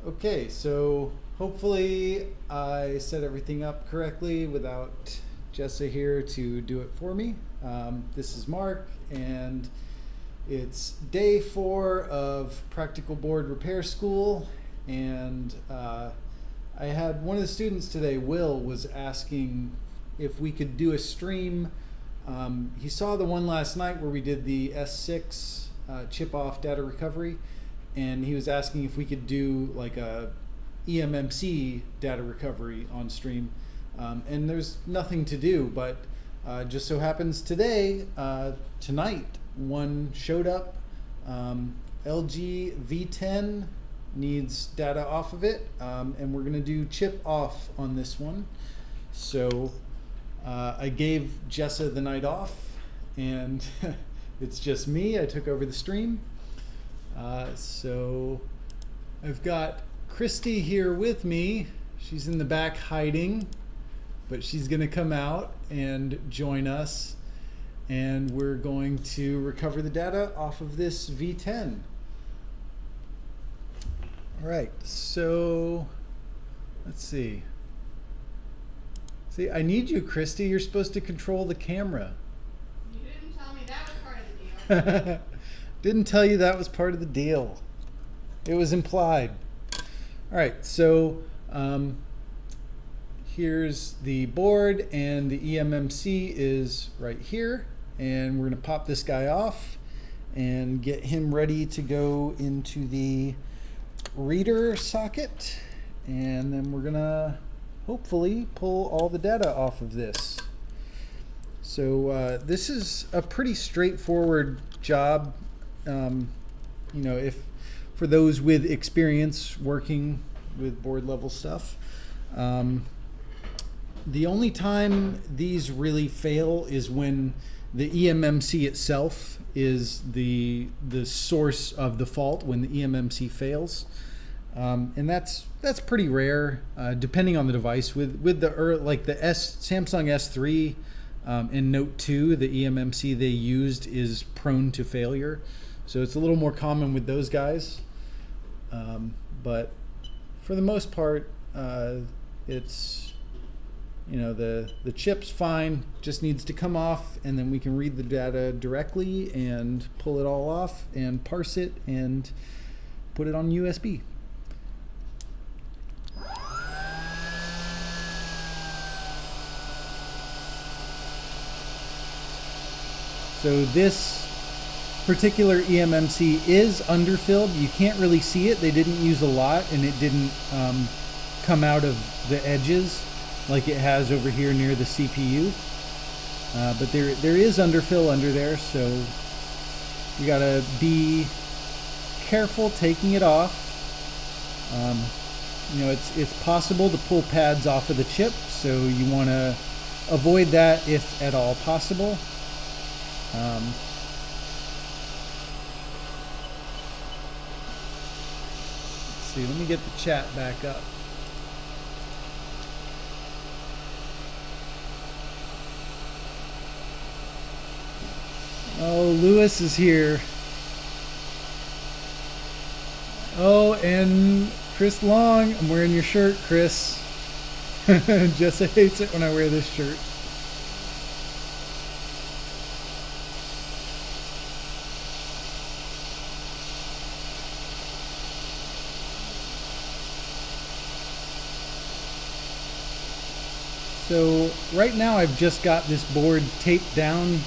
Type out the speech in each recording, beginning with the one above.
Okay, so hopefully I set everything up correctly without Jessa here to do it for me. This is Mark, and it's day 4 of Practical Board Repair School, and I had one of the students today, Will, was asking if we could do a stream. He saw the one last night where we did the S6 chip-off data recovery, and he was asking if we could do like a EMMC data recovery on stream. And there's nothing to do, but just so happens today, tonight, one showed up. LG V10 needs data off of it, and we're gonna do chip off on this one. So I gave Jessa the night off, and it's just me. I took over the stream. So I've got Christy here with me. She's in the back hiding, but she's gonna come out and join us, and we're going to recover the data off of this V10. All right, so let's see. See, I need you, Christy. You're supposed to control the camera. You didn't tell me that was part of the deal. Didn't tell you that was part of the deal. It was implied. All right, so here's the board, and the EMMC is right here, and we're gonna pop this guy off and get him ready to go into the reader socket, and then we're gonna hopefully pull all the data off of this. So this is a pretty straightforward job. You know, if for those with experience working with board level stuff. The only time these really fail is when the EMMC itself is the source of the fault, when the EMMC fails. And that's pretty rare, depending on the device. With the like the Samsung S3 and Note 2, the EMMC they used is prone to failure, so it's a little more common with those guys. But for the most part, it's, you know, the chip's fine, just needs to come off, and then we can read the data directly and pull it all off and parse it and put it on USB. So this particular EMMC is underfilled. You can't really see it. They didn't use a lot, and it didn't come out of the edges like it has over here near the CPU. But there is underfill under there, so you gotta be careful taking it off. You know, it's possible to pull pads off of the chip, so you want to avoid that if at all possible. Let's see, let me get the chat back up. Oh, Lewis is here. Oh, and Chris Long. I'm wearing your shirt, Chris. Jessa hates it when I wear this shirt. So right now I've just got this board taped down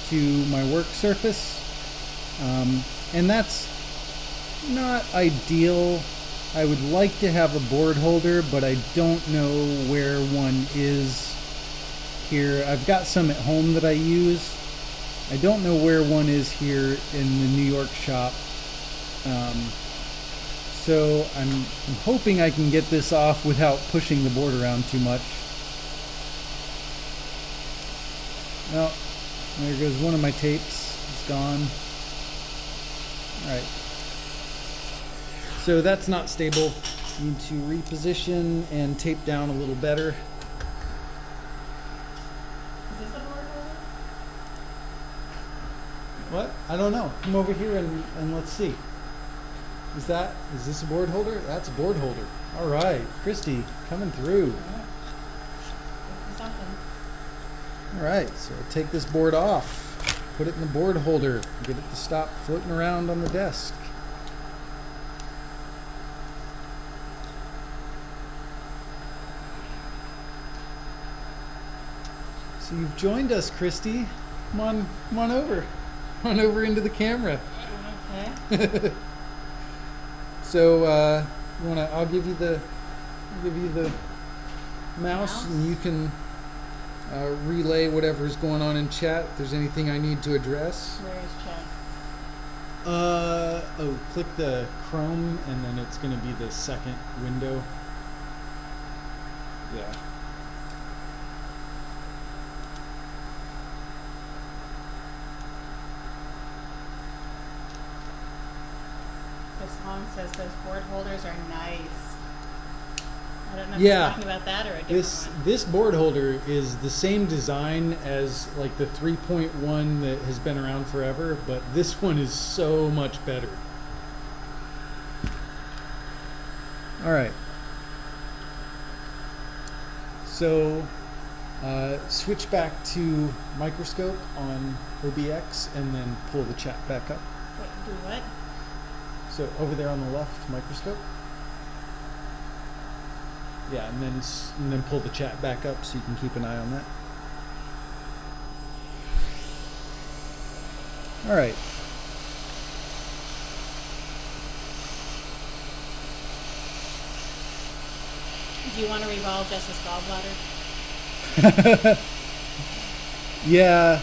to my work surface, and that's not ideal. I would like to have a board holder, but I don't know where one is here. I've got some at home that I use. I don't know where one is here in the New York shop. So I'm hoping I can get this off without pushing the board around too much. Well, there goes one of my tapes. It's gone. All right. So that's not stable. Need to reposition and tape down a little better. Is this a board holder? What? I don't know. Come over here and let's see. Is this a board holder? That's a board holder. All right, Christy, coming through. Something. All right, so take this board off, put it in the board holder, get it to stop floating around on the desk. So you've joined us, Christy. Come on over. Come on over into the camera. Okay. So I'll give you the mouse, and you can relay whatever's going on in chat. If there's anything I need to address. Where is chat? Click the Chrome, and then it's going to be the second window. Yeah. The song says those board holders are nice. I don't know if Yeah. you're talking about that or a different one. This board holder is the same design as like the 3.1 that has been around forever, but this one is so much better. All right. So switch back to Microscope on OBX and then pull the chat back up. Wait, do what? So over there on the left, Microscope. Yeah, and then pull the chat back up so you can keep an eye on that. All right. Do you want to revolve Jess's gallbladder? Yeah,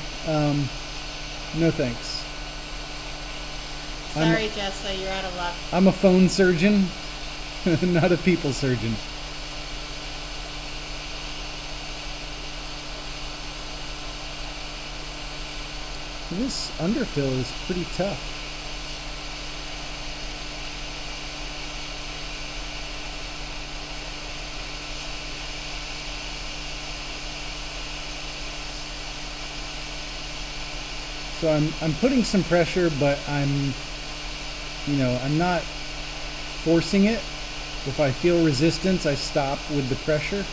no thanks. Sorry, Jessa, you're out of luck. I'm a phone surgeon, not a people surgeon. This underfill is pretty tough. So I'm putting some pressure, but I'm not forcing it. If I feel resistance, I stop with the pressure.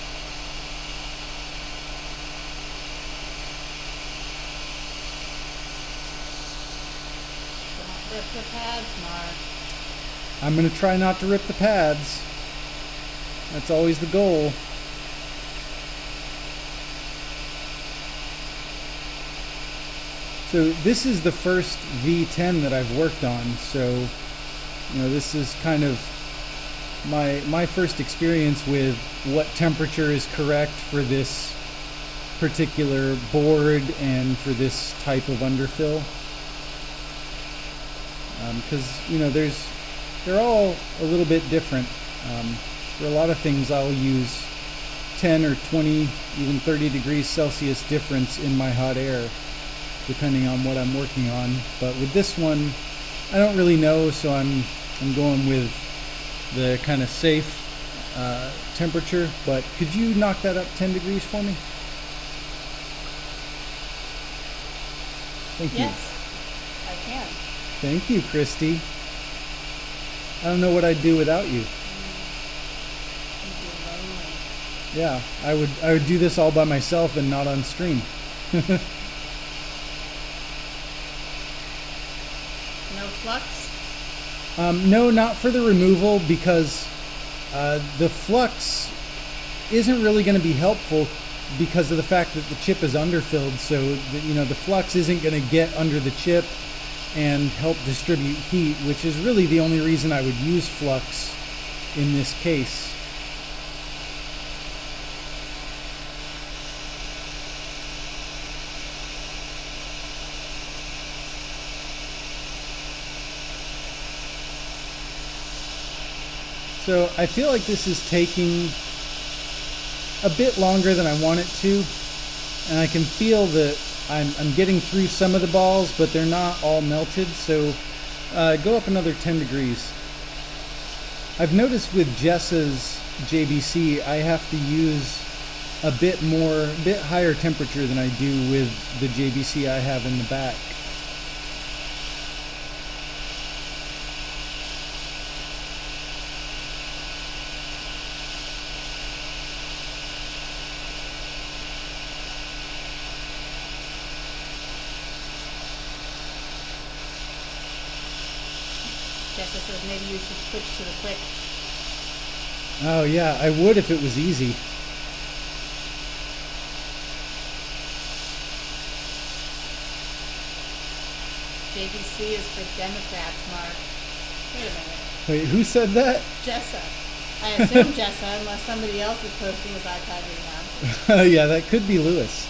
Don't rip the pads, Mark. I'm going to try not to rip the pads. That's always the goal. So this is the first V10 that I've worked on, so this is kind of my first experience with what temperature is correct for this particular board and for this type of underfill. Because they're all a little bit different. For a lot of things I'll use 10 or 20, even 30 degrees Celsius difference in my hot air, depending on what I'm working on. But with this one, I don't really know, so I'm going with the kind of safe temperature. But could you knock that up 10 degrees for me? Thank you. Yes, I can. Thank you, Christy. I don't know what I'd do without you. You'd be lonely. Yeah, I would do this all by myself and not on stream. No flux? No, not for the removal, because the flux isn't really going to be helpful because of the fact that the chip is underfilled. So the flux isn't going to get under the chip and help distribute heat, which is really the only reason I would use flux in this case. So I feel like this is taking a bit longer than I want it to, and I can feel that I'm getting through some of the balls, but they're not all melted, so go up another 10 degrees. I've noticed with Jessa's JBC, I have to use a bit higher temperature than I do with the JBC I have in the back. Jessica says maybe you should switch to the quick. Oh yeah, I would if it was easy. JBC is for Democrats, Mark. Wait a minute. Wait, who said that? Jessa. I assume Jessa, unless somebody else is posting his iPad right now. Yeah, that could be Lewis.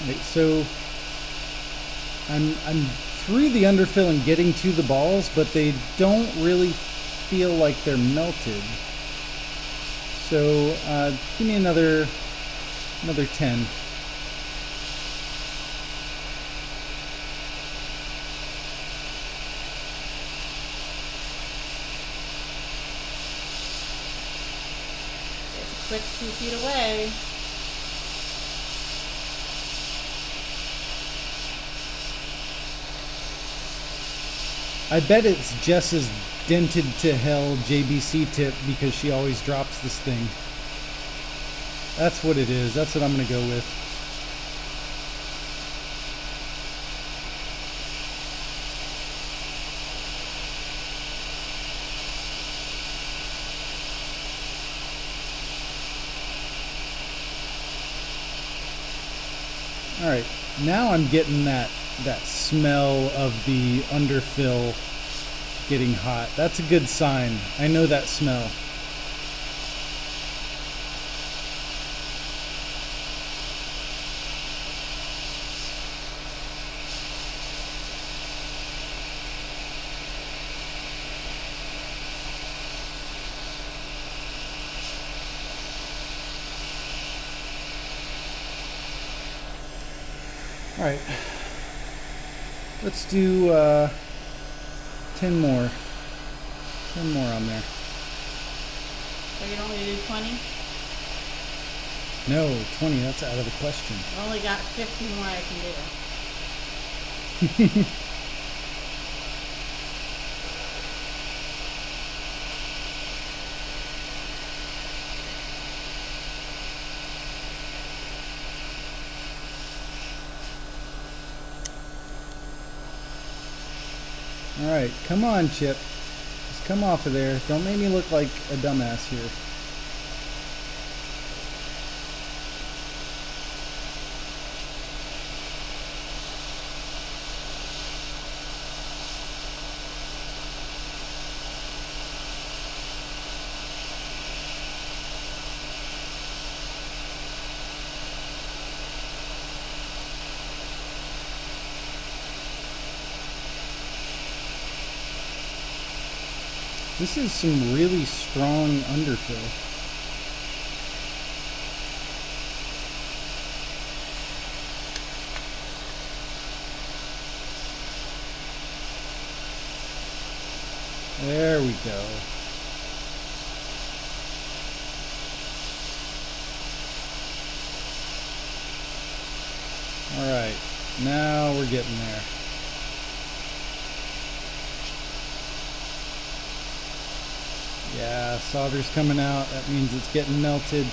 Right, so I'm through the underfill and getting to the balls, but they don't really feel like they're melted. So give me another 10. It's a quick 2 feet away. I bet it's Jess's dented to hell JBC tip because she always drops this thing. That's what it is. That's what I'm going to go with. All right, now I'm getting that smell of the underfill getting hot. That's a good sign. I know that smell. All right. Let's do 10 more. 10 more on there. So you don't want me to do 20? No, 20, that's out of the question. I've only got 50 more I can do. All right, come on, Chip. Just come off of there. Don't make me look like a dumbass here. This is some really strong underfill. There we go. All right, now we're getting there. Yeah, solder's coming out. That means it's getting melted.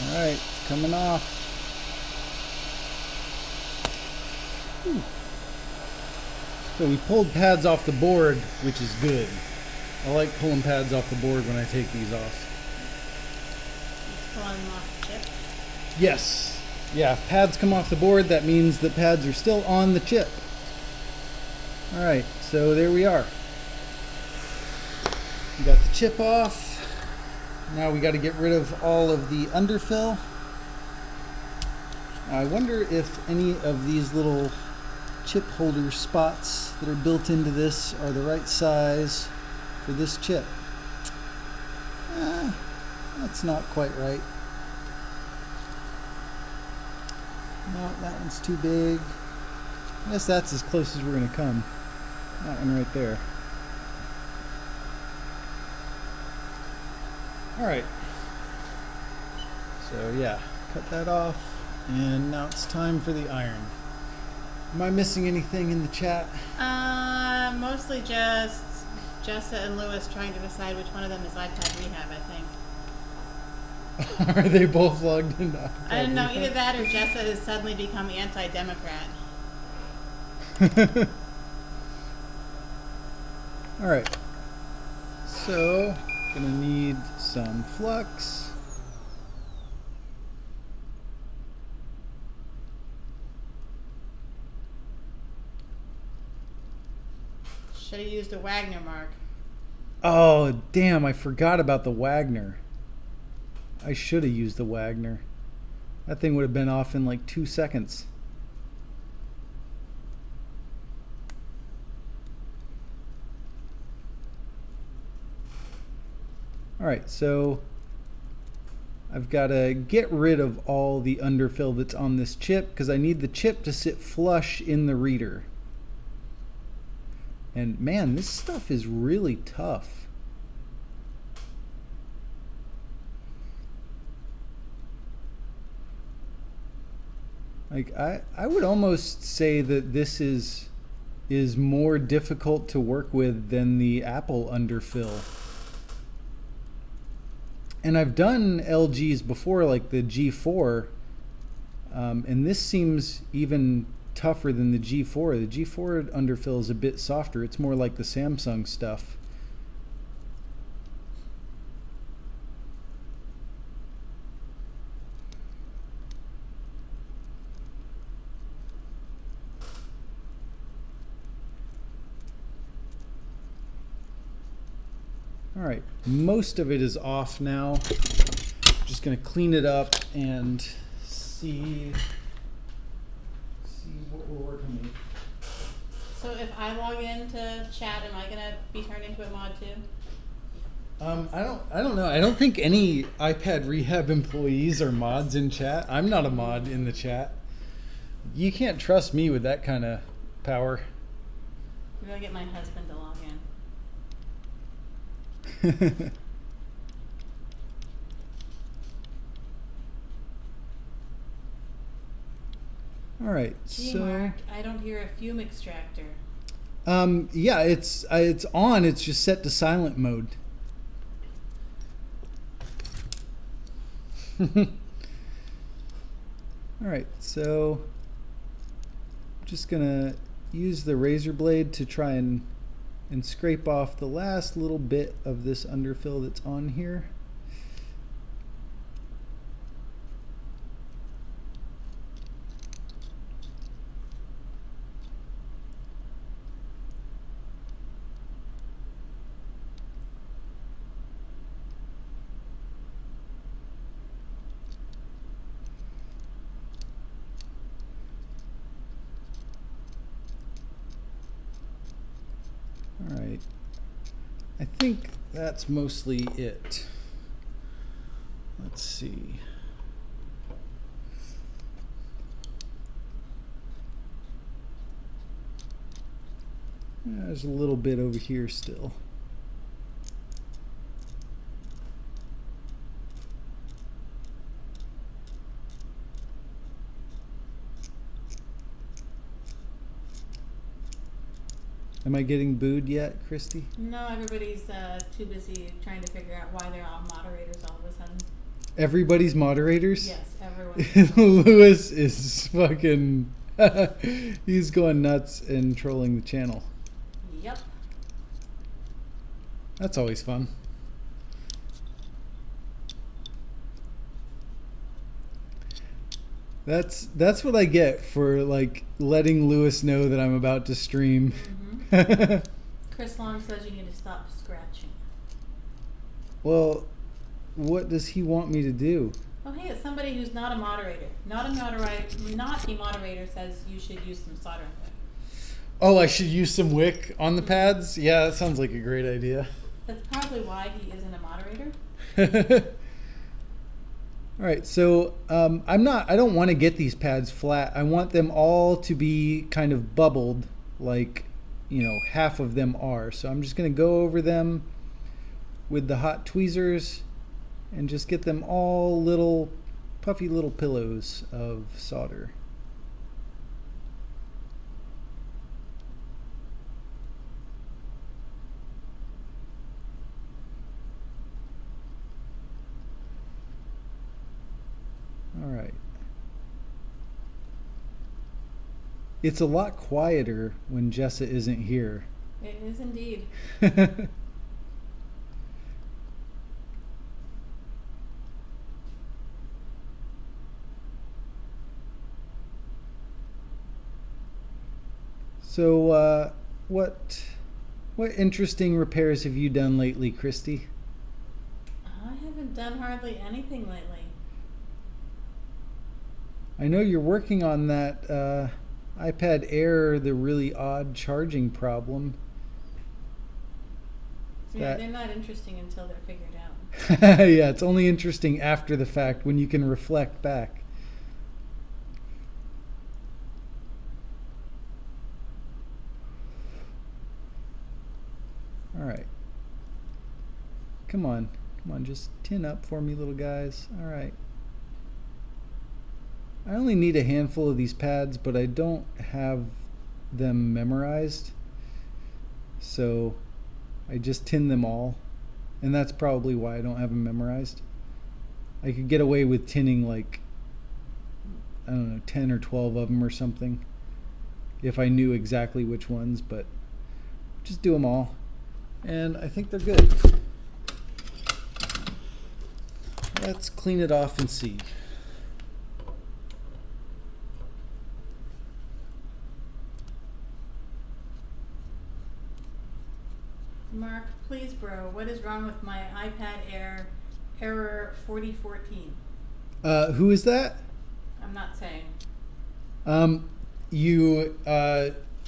All right, it's coming off. Whew. So we pulled pads off the board, which is good. I like pulling pads off the board when I take these off. It's pulling them off the chip. Yes. Yeah, if pads come off the board, that means that pads are still on the chip. All right, so there we are. We got the chip off. Now we got to get rid of all of the underfill. I wonder if any of these little chip holder spots that are built into this are the right size for this chip. That's not quite right. No, that one's too big. I guess that's as close as we're going to come. That one right there. All right. So yeah, cut that off, and now it's time for the iron. Am I missing anything in the chat? Mostly just Jessa and Lewis trying to decide which one of them is iPad Rehab, I think. Are they both logged in? I don't know, either that or Jessa has suddenly become anti-Democrat. All right. So, gonna need some flux. Should have used a Wagner mark. Oh, damn, I forgot about the Wagner. I should have used the Wagner. That thing would have been off in like 2 seconds. Alright, so I've got to get rid of all the underfill that's on this chip because I need the chip to sit flush in the reader. And man, this stuff is really tough. Like I would almost say that this is more difficult to work with than the Apple underfill. And I've done LGs before, like the G4, and this seems even tougher than the G4. The G4 underfill is a bit softer. It's more like the Samsung stuff. All right, most of it is off now. Just gonna clean it up and see what we're working with. So if I log into chat, am I gonna be turned into a mod too? I don't know. I don't think any iPad Rehab employees are mods in chat. I'm not a mod in the chat. You can't trust me with that kind of power. Maybe I'll get my husband to log in. All right, Gee, so Mark, I don't hear a fume extractor. yeah, it's on. It's just set to silent mode. All right, so I'm just gonna use the razor blade to try and scrape off the last little bit of this underfill that's on here. All right, I think that's mostly it. Let's see. There's a little bit over here still. Am I getting booed yet, Christy? No, everybody's too busy trying to figure out why they're all moderators all of a sudden. Everybody's moderators? Yes, everyone. Lewis is fucking... he's going nuts and trolling the channel. Yep. That's always fun. That's what I get for like letting Lewis know that I'm about to stream. Mm-hmm. Chris Long says you need to stop scratching. Well, what does he want me to do? Oh, hey, it's somebody who's not a moderator. Not a moderator says you should use some soldering wick. Oh, I should use some wick on the pads? Yeah, that sounds like a great idea. That's probably why he isn't a moderator. All right, so I don't want to get these pads flat. I want them all to be kind of bubbled, like, you know, half of them are. So I'm just going to go over them with the hot tweezers and just get them all little puffy little pillows of solder. All right. It's a lot quieter when Jessa isn't here. It is indeed. So, what interesting repairs have you done lately, Christy? I haven't done hardly anything lately. I know you're working on that iPad Air, the really odd charging problem. Yeah, they're not interesting until they're figured out. Yeah, it's only interesting after the fact when you can reflect back. All right. Come on, just tin up for me, little guys. All right. I only need a handful of these pads, but I don't have them memorized. So I just tin them all. And that's probably why I don't have them memorized. I could get away with tinning like, I don't know, 10 or 12 of them or something, if I knew exactly which ones, but just do them all. And I think they're good. Let's clean it off and see. Mark, please, bro, what is wrong with my iPad Air error 4014? Who is that? I'm not saying. You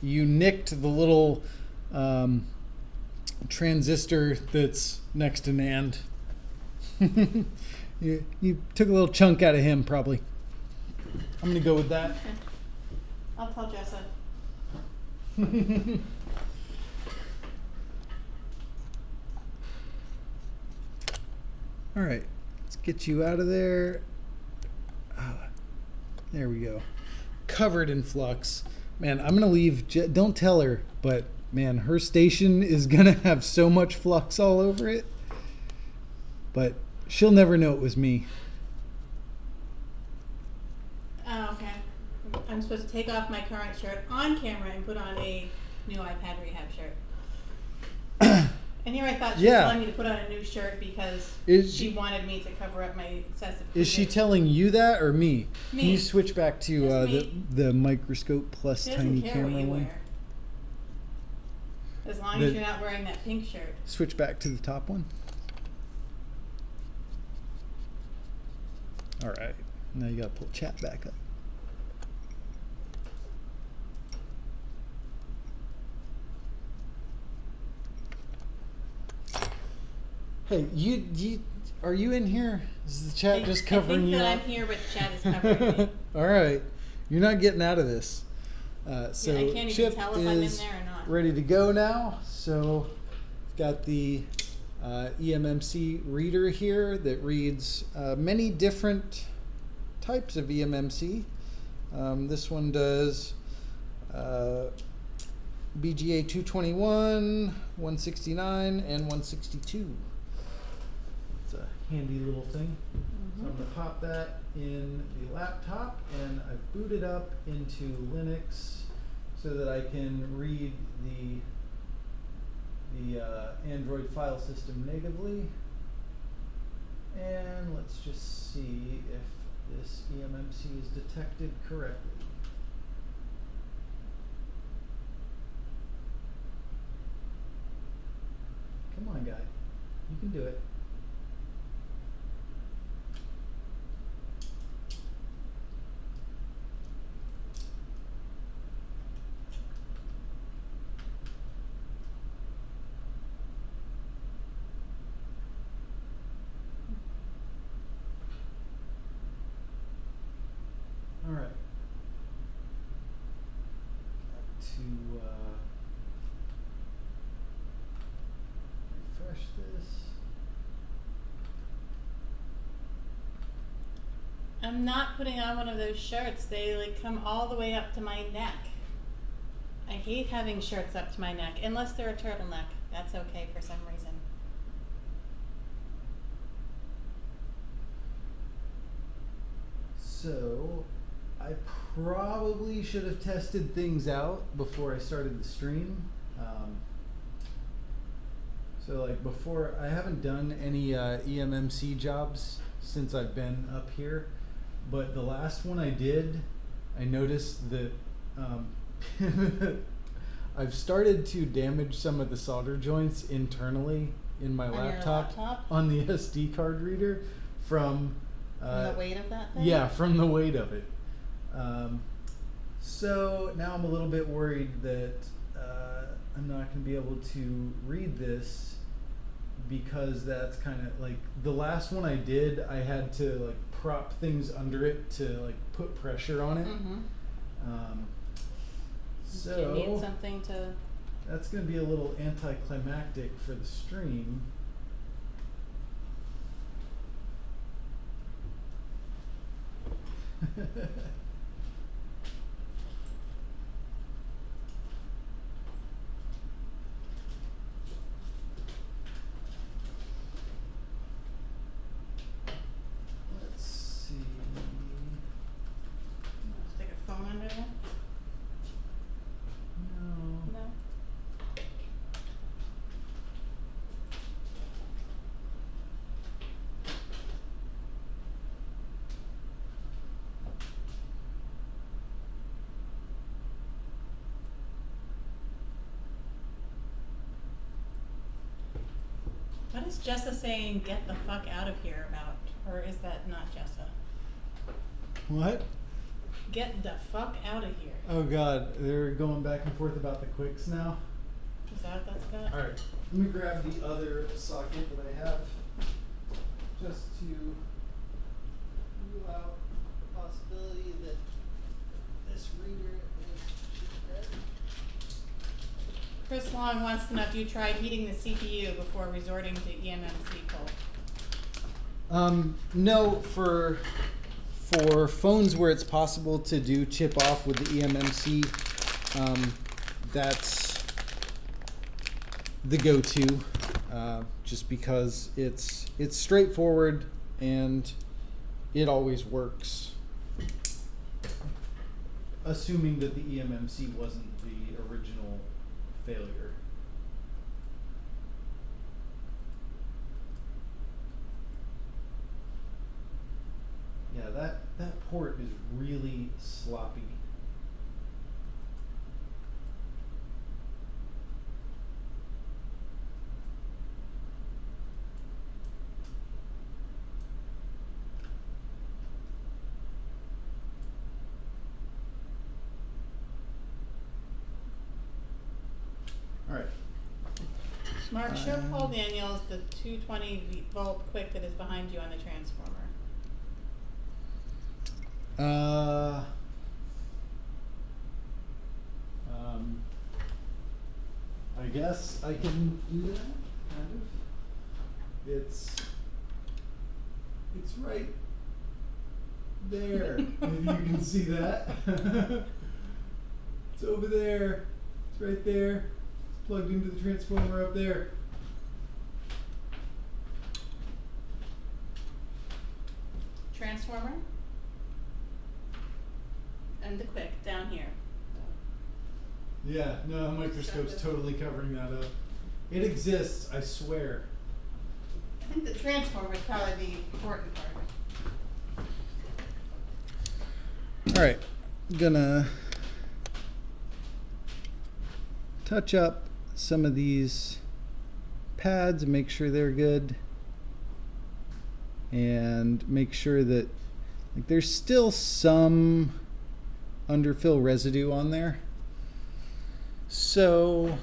nicked the little transistor that's next to NAND. You took a little chunk out of him, probably. I'm gonna go with that. Okay. I'll tell Jessa. All right, let's get you out of there. There we go. Covered in flux. Man, I'm gonna leave. Don't tell her, but man, her station is gonna have so much flux all over it. But she'll never know it was me. Oh, okay. I'm supposed to take off my current shirt on camera and put on a new iPad rehab shirt. And here I thought she was telling me to put on a new shirt because she wanted me to cover up my excessive. Is she telling you that or me? Me. Can you switch back to the Microscope Plus She tiny doesn't care camera what you one? wear. As long as you're not wearing that pink shirt. Switch back to the top one. All right. Now you gotta pull chat back up. Hey, you are you in here? Is the chat just covering you? I think that I'm here, but the chat is covering me. All right, you're not getting out of this. So I can't Chip even tell if I'm in is there or not. ready to go now. So we've got the EMMC reader here that reads many different types of EMMC. This one does BGA 221, 169, and 162. It's a handy little thing. So I'm going to pop that in the laptop, and I've booted up into Linux so that I can read the Android file system natively. And let's just see if this EMMC is detected correctly. Come on, guy. You can do it. All right. To refresh this. I'm not putting on one of those shirts. They like come all the way up to my neck. I hate having shirts up to my neck, unless they're a turtleneck. That's okay for some reason. So, I probably should have tested things out before I started the stream. So like before, I haven't done any EMMC jobs since I've been up here, but the last one I did, I noticed that I've started to damage some of the solder joints internally in my laptop on the SD card reader from the weight of that thing? Yeah, from the weight of it. So now I'm a little bit worried that I'm not going to be able to read this, because that's kind of like the last one I did, I had to like prop things under it to like put pressure on it. So do you need something to... That's going to be a little anticlimactic for the stream. Let's see. Stick a phone under there? No. No? What is Jessa saying, get the fuck out of here about? Or is that not Jessa? What? Get the fuck out of here. Oh god, they're going back and forth about the quicks now. Is that what that's about? Alright, let me grab the other socket that I have just to rule out the possibility that this reader is dead. Chris Long wants to know if you tried heating the CPU before resorting to EMMC pull. No, for phones where it's possible to do chip off with the EMMC, that's the go-to, just because it's straightforward and it always works, assuming that the EMMC wasn't the original failure. Yeah, that port is really sloppy. All right. Mark, show Paul Daniels the 220 volt quick that is behind you on the transformer. I guess I can do that, kind of. It's right there, if you can see that. It's over there. It's right there. It's plugged into the transformer up there. Transformer. And the quick down here. Yeah, no, microscope's totally covering that up. It exists, I swear. I think the transformer is probably the important part. All right, gonna touch up some of these pads and make sure they're good, and make sure that like there's still some underfill residue on there. So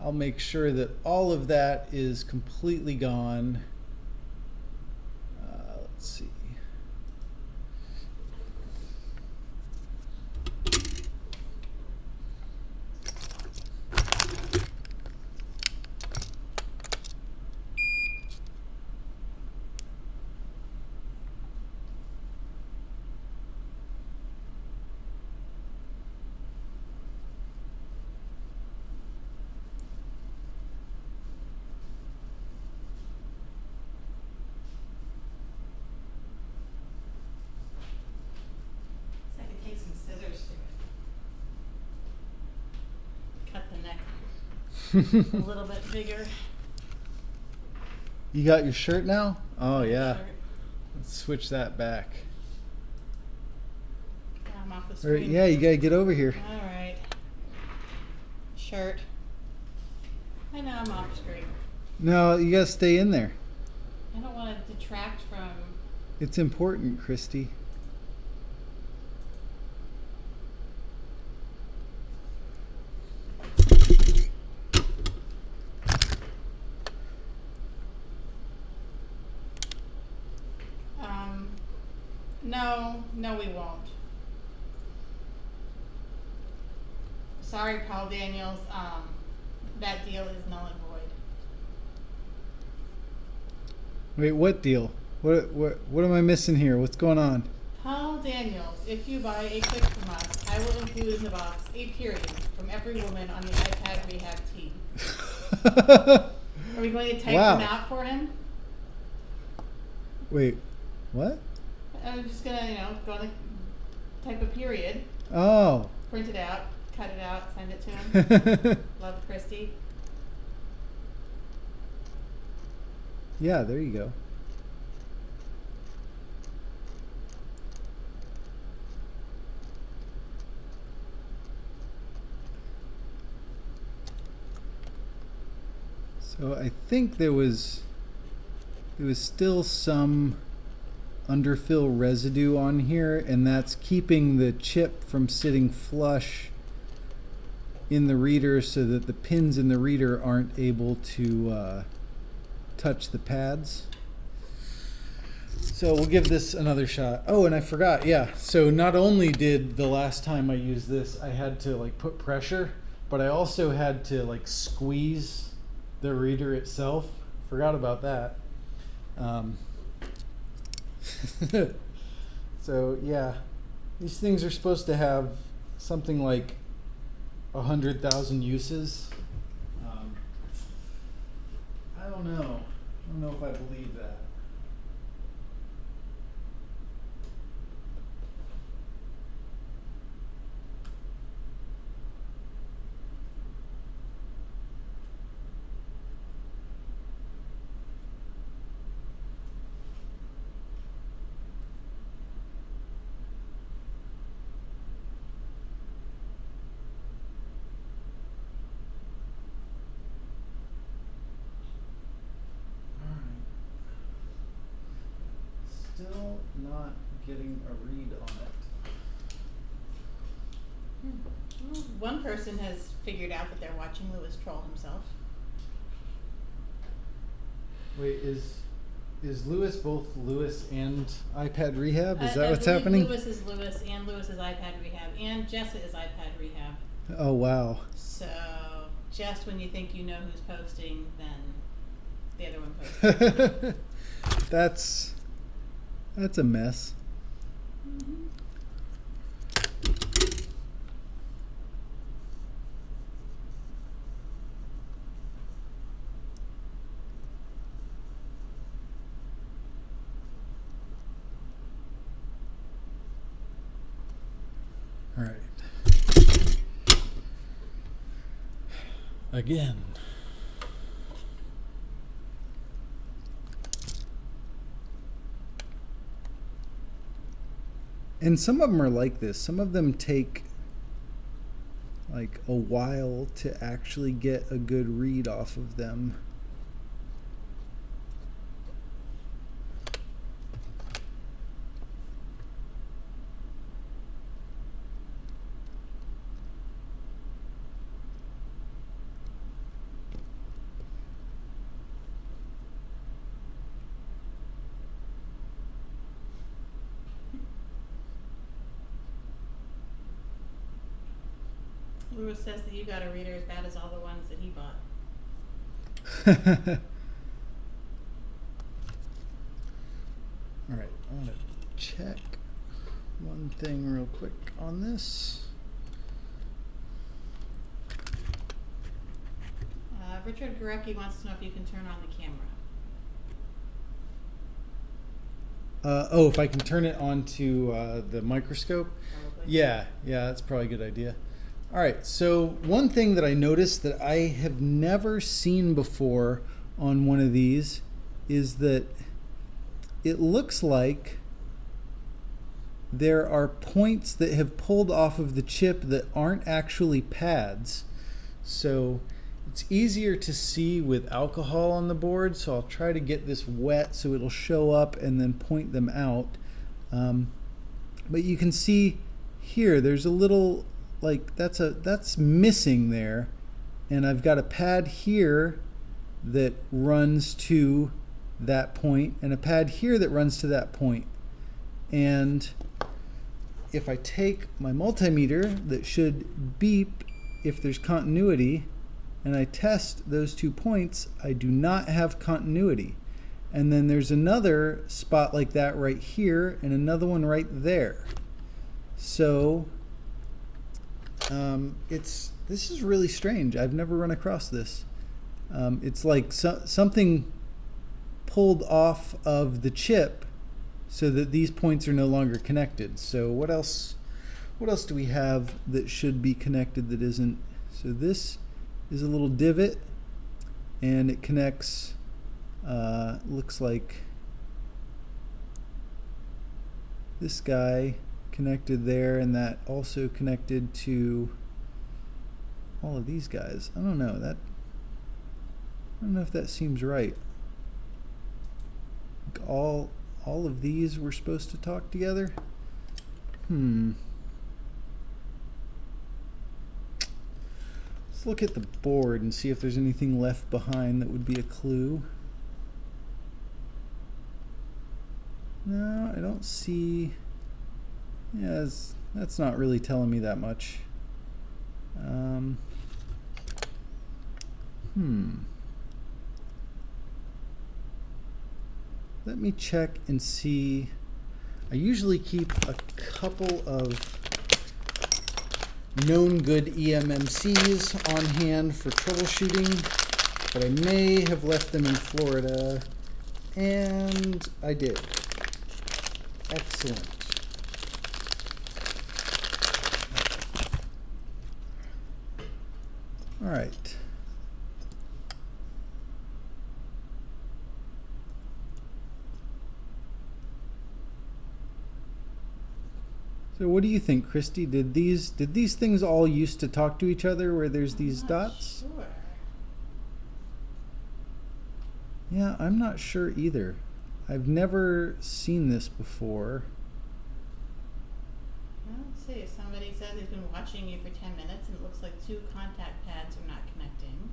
I'll make sure that all of that is completely gone. Let's see. a little bit bigger. You got your shirt now? Oh yeah. Shirt. Let's switch that back. Yeah, I'm off the Or, screen. yeah, you gotta get over here. All right. Shirt. I know I'm off screen. No, you gotta stay in there. I don't want to detract from. It's important, Christy. No, we won't. Sorry, Paul Daniels. That deal is null and void. Wait, what deal? What am I missing here? What's going on? Paul Daniels, if you buy a kit from us, I will include in the box a period from every woman on the iPad rehab team. Are we going to type them out for him? Wait, what? I'm just gonna, go on type a period. Oh. Print it out, cut it out, send it to him. Love, Christy. Yeah, there you go. So I think there was still some underfill residue on here, and that's keeping the chip from sitting flush in the reader so that the pins in the reader aren't able to touch the pads. So we'll give this another shot. Oh, and I forgot, yeah. So not only did the last time I used this, I had to like put pressure, but I also had to like squeeze the reader itself. Forgot about that. So yeah, these things are supposed to have something like 100,000 uses. I don't know if I believe that. Still not getting a read on it. Well, one person has figured out that they're watching Lewis troll himself. Wait, is Lewis both Lewis and iPad Rehab? Is that what's happening? Lewis is Lewis and Lewis is iPad Rehab and Jessa is iPad Rehab. Oh wow. So just when you think you know who's posting, then the other one posts. That's a mess. Mm-hmm. All right. Again. And some of them are like this. Some of them take like a while to actually get a good read off of them. Lewis says that you got a reader as bad as all the ones that he bought. All right, I want to check one thing real quick on this. Richard Gorecki wants to know if you can turn on the camera. Oh, if I can turn it onto the microscope? Probably. Yeah, that's probably a good idea. All right, so one thing that I noticed that I have never seen before on one of these is that it looks like there are points that have pulled off of the chip that aren't actually pads. So it's easier to see with alcohol on the board, so I'll try to get this wet so it'll show up and then point them out. But you can see here there's a little, like, that's missing there, and I've got a pad here that runs to that point and a pad here that runs to that point. And if I take my multimeter that should beep if there's continuity and I test those 2 points, I do not have continuity. And then there's another spot like that right here and another one right there. So this is really strange. I've never run across this. It's like something pulled off of the chip so that these points are no longer connected. So what else do we have that should be connected that isn't? So this is a little divot, and it connects, looks like this guy connected there, and that also connected to all of these guys. I don't know if that seems right. Like all of these were supposed to talk together. Let's look at the board and see if there's anything left behind that would be a clue. No, I don't see. Yeah, that's not really telling me that much. Let me check and see. I usually keep a couple of known good EMMCs on hand for troubleshooting, but I may have left them in Florida, and I did. Excellent. All right. So what do you think, Christy? Did these things all used to talk to each other where there's these dots? Sure. Yeah, I'm not sure either. I've never seen this before. Let's see. Somebody says he's been watching you for 10 minutes and it looks like 2 contact pads are not connecting.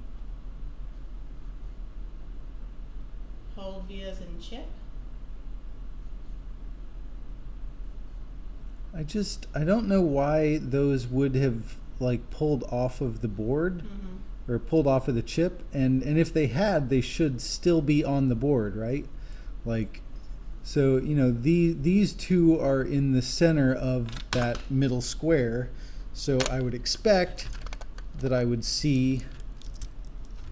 Hold vias and chip. I don't know why those would have like pulled off of the board or pulled off of the chip, and if they had, they should still be on the board, right? Like, so you know, these 2 are in the center of that middle square, so I would expect that I would see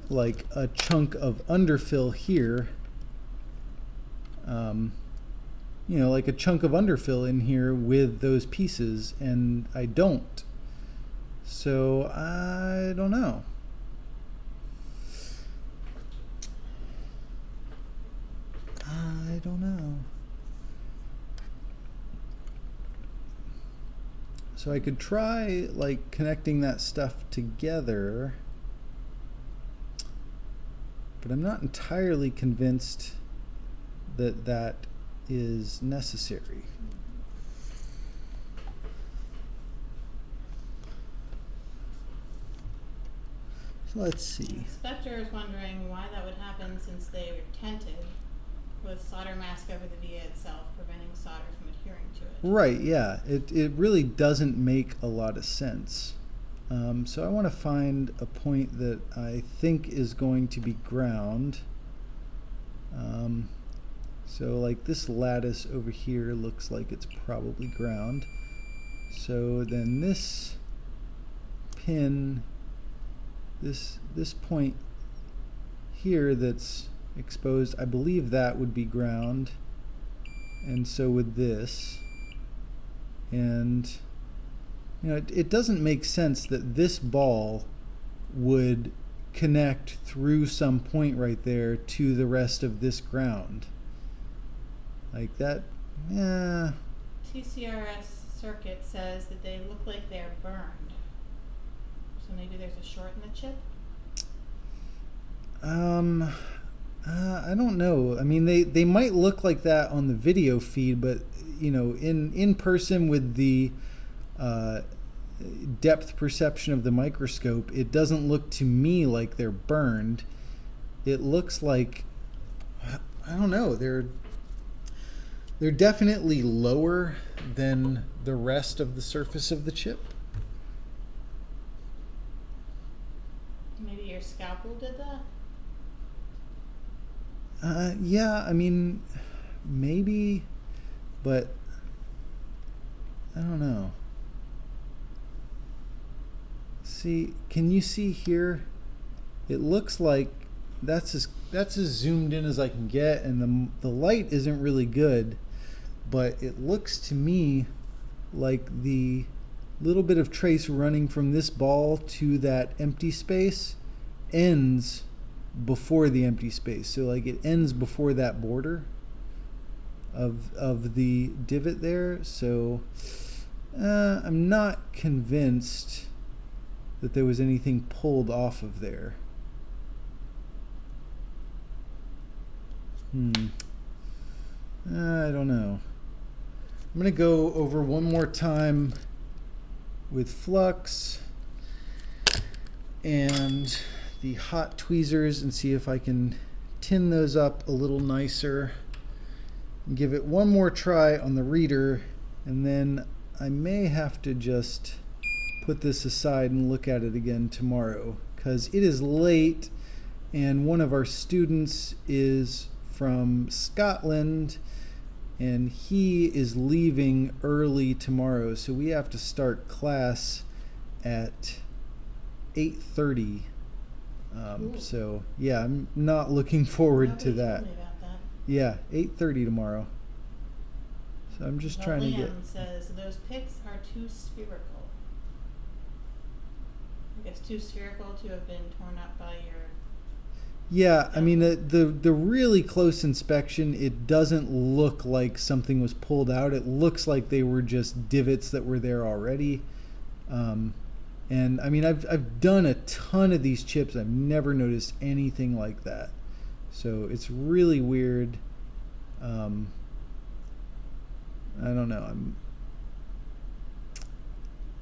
like a chunk of underfill here, you know, like a chunk of underfill in here with those pieces, and I don't. So I don't know. So I could try like connecting that stuff together, but I'm not entirely convinced that that is necessary. So let's see. Spectre is wondering why that would happen since they were tented with solder mask over the via itself, preventing solder from adhering to it. Right, yeah. It really doesn't make a lot of sense. So I want to find a point that I think is going to be ground. So like this lattice over here looks like it's probably ground. So then this pin, this point here that's exposed, I believe that would be ground, and so would this, and it doesn't make sense that this ball would connect through some point right there to the rest of this ground. Like that, yeah. TCRS circuit says that they look like they're burned. So maybe there's a short in the chip? I don't know. I mean, they might look like that on the video feed, but in person with the depth perception of the microscope, it doesn't look to me like they're burned. It looks like, I don't know, they're definitely lower than the rest of the surface of the chip. Maybe your scalpel did that? Yeah, I mean, maybe, but I don't know. See, can you see here? It looks like that's as zoomed in as I can get, and the light isn't really good, but it looks to me like the little bit of trace running from this ball to that empty space ends before the empty space. So like it ends before that border of the divot there. So I'm not convinced that there was anything pulled off of there. I don't know. I'm going to go over one more time with flux and the hot tweezers and see if I can tin those up a little nicer. And give it one more try on the reader, and then I may have to just put this aside and look at it again tomorrow, because it is late and one of our students is from Scotland and he is leaving early tomorrow, so we have to start class at 8:30. So yeah, I'm not looking forward to that. Yeah, 8:30 tomorrow. So I'm just trying to get. Liam says those picks are too spherical. I guess too spherical to have been torn up by your. Yeah, I mean the really close inspection, it doesn't look like something was pulled out. It looks like they were just divots that were there already. And I mean, I've done a ton of these chips. I've never noticed anything like that. So it's really weird. I don't know.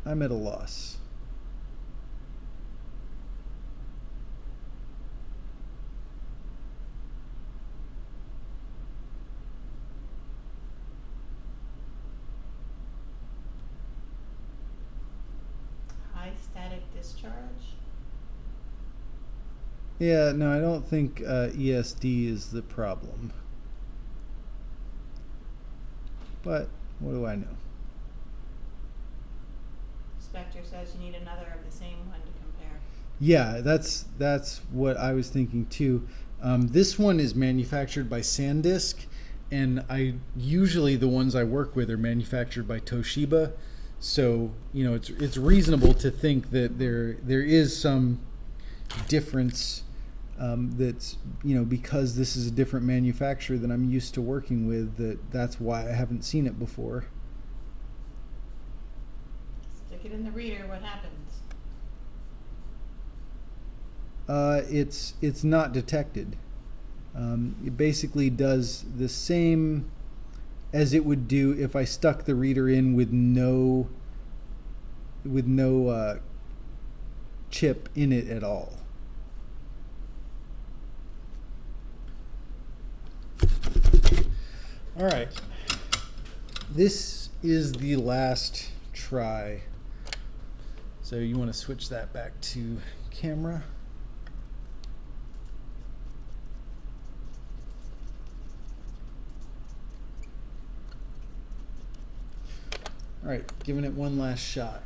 I'm at a loss. Static discharge? Yeah, no, I don't think ESD is the problem. But what do I know? Spectre says you need another of the same one to compare. Yeah, that's what I was thinking too. This one is manufactured by SanDisk, and usually the ones I work with are manufactured by Toshiba. So it's reasonable to think that there is some difference. That's because this is a different manufacturer than I'm used to working with. That's why I haven't seen it before. Stick it in the reader. What happens? It's not detected. It basically does the same as it would do if I stuck the reader in with no chip in it at all. All right, this is the last try. So you want to switch that back to camera. All right, giving it one last shot.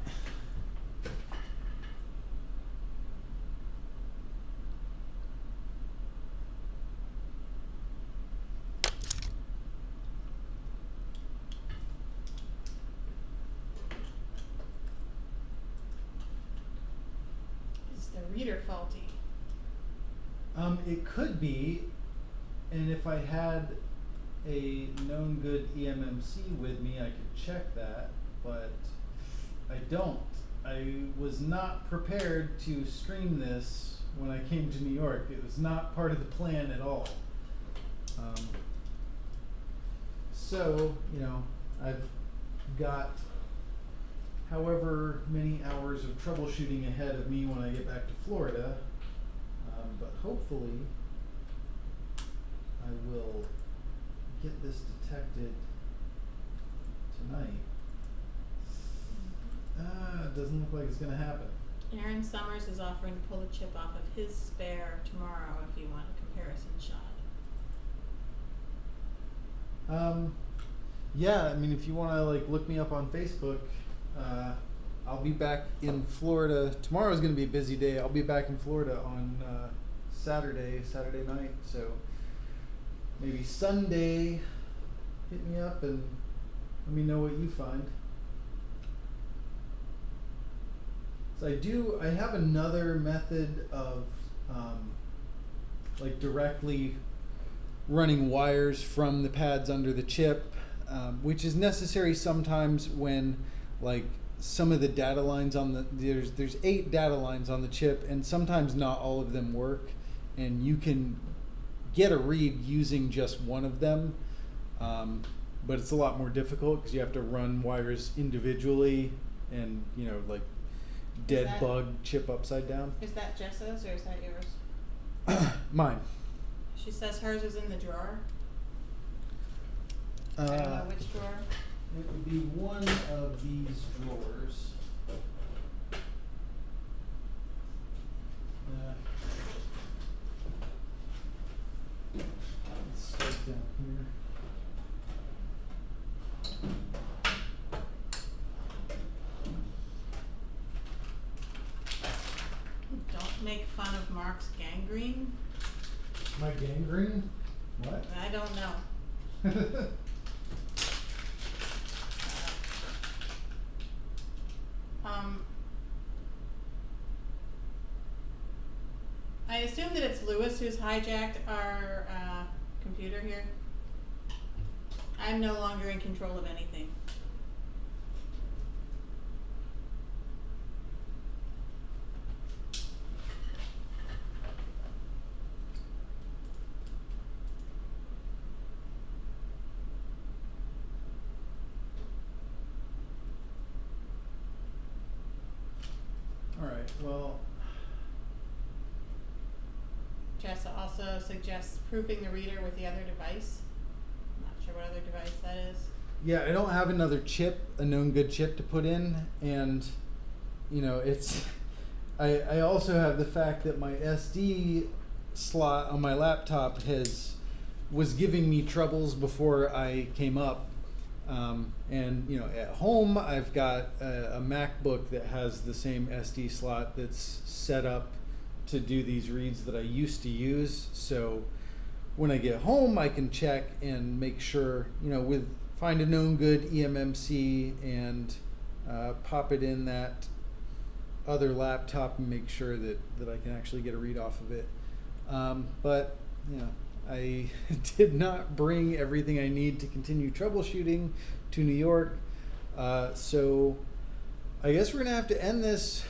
faulty. It could be, and if I had a known good EMMC with me, I could check that, but I don't. I was not prepared to stream this when I came to New York. It was not part of the plan at all. So, you know, I've got however many hours of troubleshooting ahead of me when I get back to Florida, but hopefully I will get this detected tonight. It doesn't look like it's going to happen. Aaron Summers is offering to pull the chip off of his spare tomorrow if you want a comparison shot. Yeah, I mean, if you want to like look me up on Facebook, I'll be back in Florida. Tomorrow is going to be a busy day. I'll be back in Florida on Saturday night. So maybe Sunday, hit me up and let me know what you find. So I have another method of like directly running wires from the pads under the chip, which is necessary sometimes when like some of the data lines on the, there's 8 data lines on the chip and sometimes not all of them work, and you can get a read using just one of them, but it's a lot more difficult because you have to run wires individually and, you know, like dead bug chip upside down. Is that Jessa's or is that yours? Mine. She says hers is in the drawer. I don't know which drawer. It would be one of these drawers. Let's start down here. Don't make fun of Mark's gangrene. My gangrene? What? I don't know. I assume that it's Lewis who's hijacked our computer here. I'm no longer in control of anything. All right, well. Jessa also suggests proofing the reader with the other device. I'm not sure what other device that is. Yeah, I don't have another chip, a known good chip to put in, and you know, it's I also have the fact that my SD slot on my laptop was giving me troubles before I came up. And you know, at home I've got a MacBook that has the same SD slot that's set up to do these reads that I used to use. So when I get home, I can check and make sure, you know, find a known good EMMC and pop it in that other laptop and make sure that I can actually get a read off of it. But you know, I did not bring everything I need to continue troubleshooting to New York. So I guess we're gonna have to end this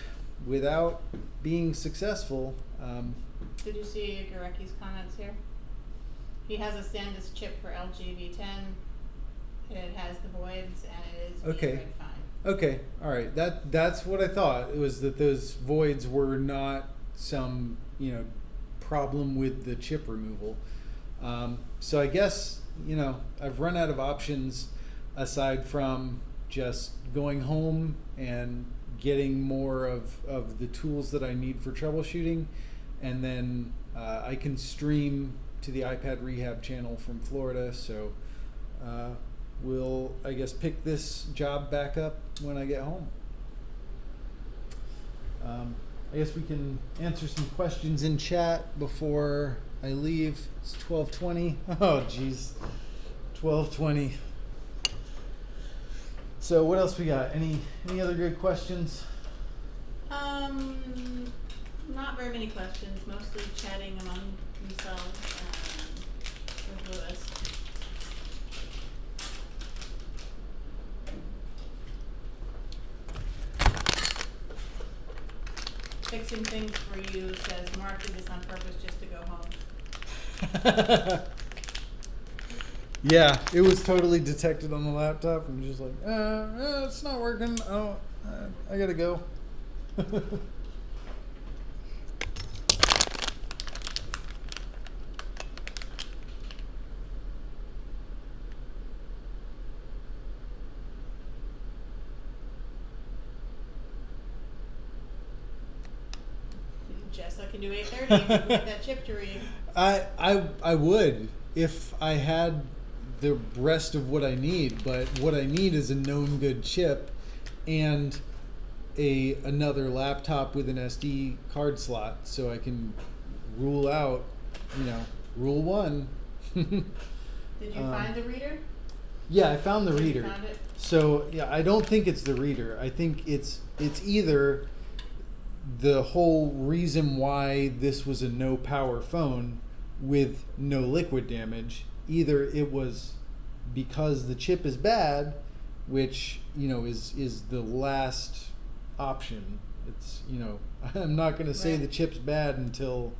without being successful. Did you see Garecki's comments here? He has a SanDisk chip for LG V10. It has the voids and it is being read fine. Okay, all right. That's what I thought. It was that those voids were not some, you know, problem with the chip removal. So I guess, you know, I've run out of options aside from just going home and getting more of the tools that I need for troubleshooting, and then I can stream to the iPad Rehab channel from Florida. So we'll, I guess, pick this job back up when I get home. I guess we can answer some questions in chat before I leave. It's 12:20. Oh, geez, 12:20. So what else we got? Any other good questions? Not very many questions, mostly chatting among themselves with Lewis. Fixing things for you says Mark did this on purpose just to go home. Yeah, it was totally detected on the laptop and just like, it's not working. Oh, I gotta go. Jessa can do 8:30 if you can get that chip to read. I would if I had the rest of what I need, but what I need is a known good chip and another laptop with an SD card slot, so I can rule out, rule one. Did you find the reader? Yeah, I found the reader. You found it? So yeah, I don't think it's the reader. I think it's either the whole reason why this was a no power phone with no liquid damage. Either it was because the chip is bad, which is the last option. It's I'm not going to say the chip's bad until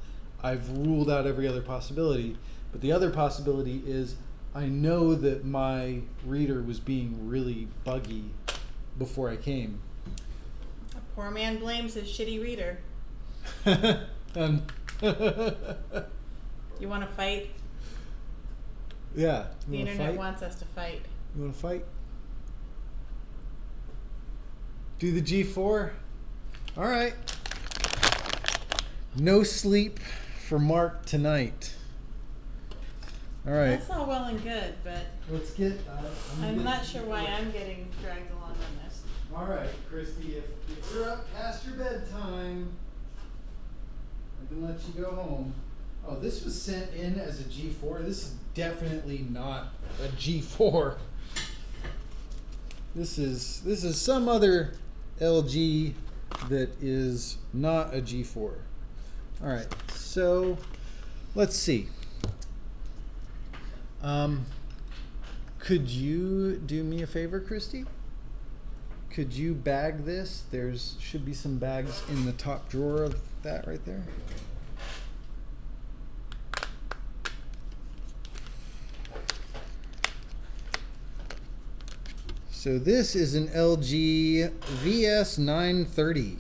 I've ruled out every other possibility. But the other possibility is I know that my reader was being really buggy before I came. A poor man blames his shitty reader. You want to fight? Yeah. The internet wants us to fight. You want to fight? Do the G4? All right. No sleep for Mark tonight. All right. That's all well and good, but Let's get. I'm not sure why I'm getting dragged along on this. All right, Christy. If you're up past your bedtime, I can let you go home. Oh, this was sent in as a G4. This is definitely not a G4. This is some other LG that is not a G4. All right, so let's see. Could you do me a favor, Christy? Could you bag this? Should be some bags in the top drawer of that right there. So this is an LG VS930.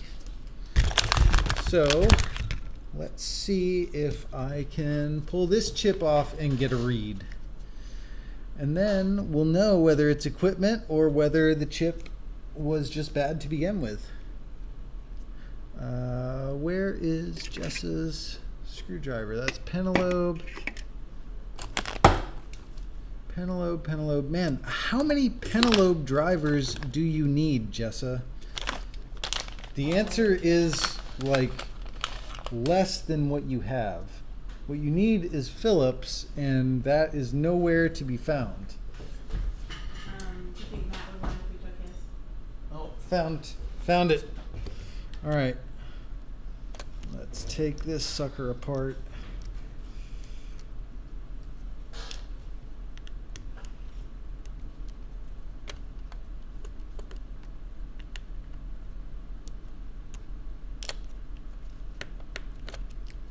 So let's see if I can pull this chip off and get a read. And then we'll know whether it's equipment or whether the chip was just bad to begin with. Where is Jessa's screwdriver? That's Penelope. Penelope. Man, how many Penelope drivers do you need, Jessa? The answer is like less than what you have. What you need is Phillips, and that is nowhere to be found. Do you think Matt would want if we took his? Oh, found it. All right. Let's take this sucker apart.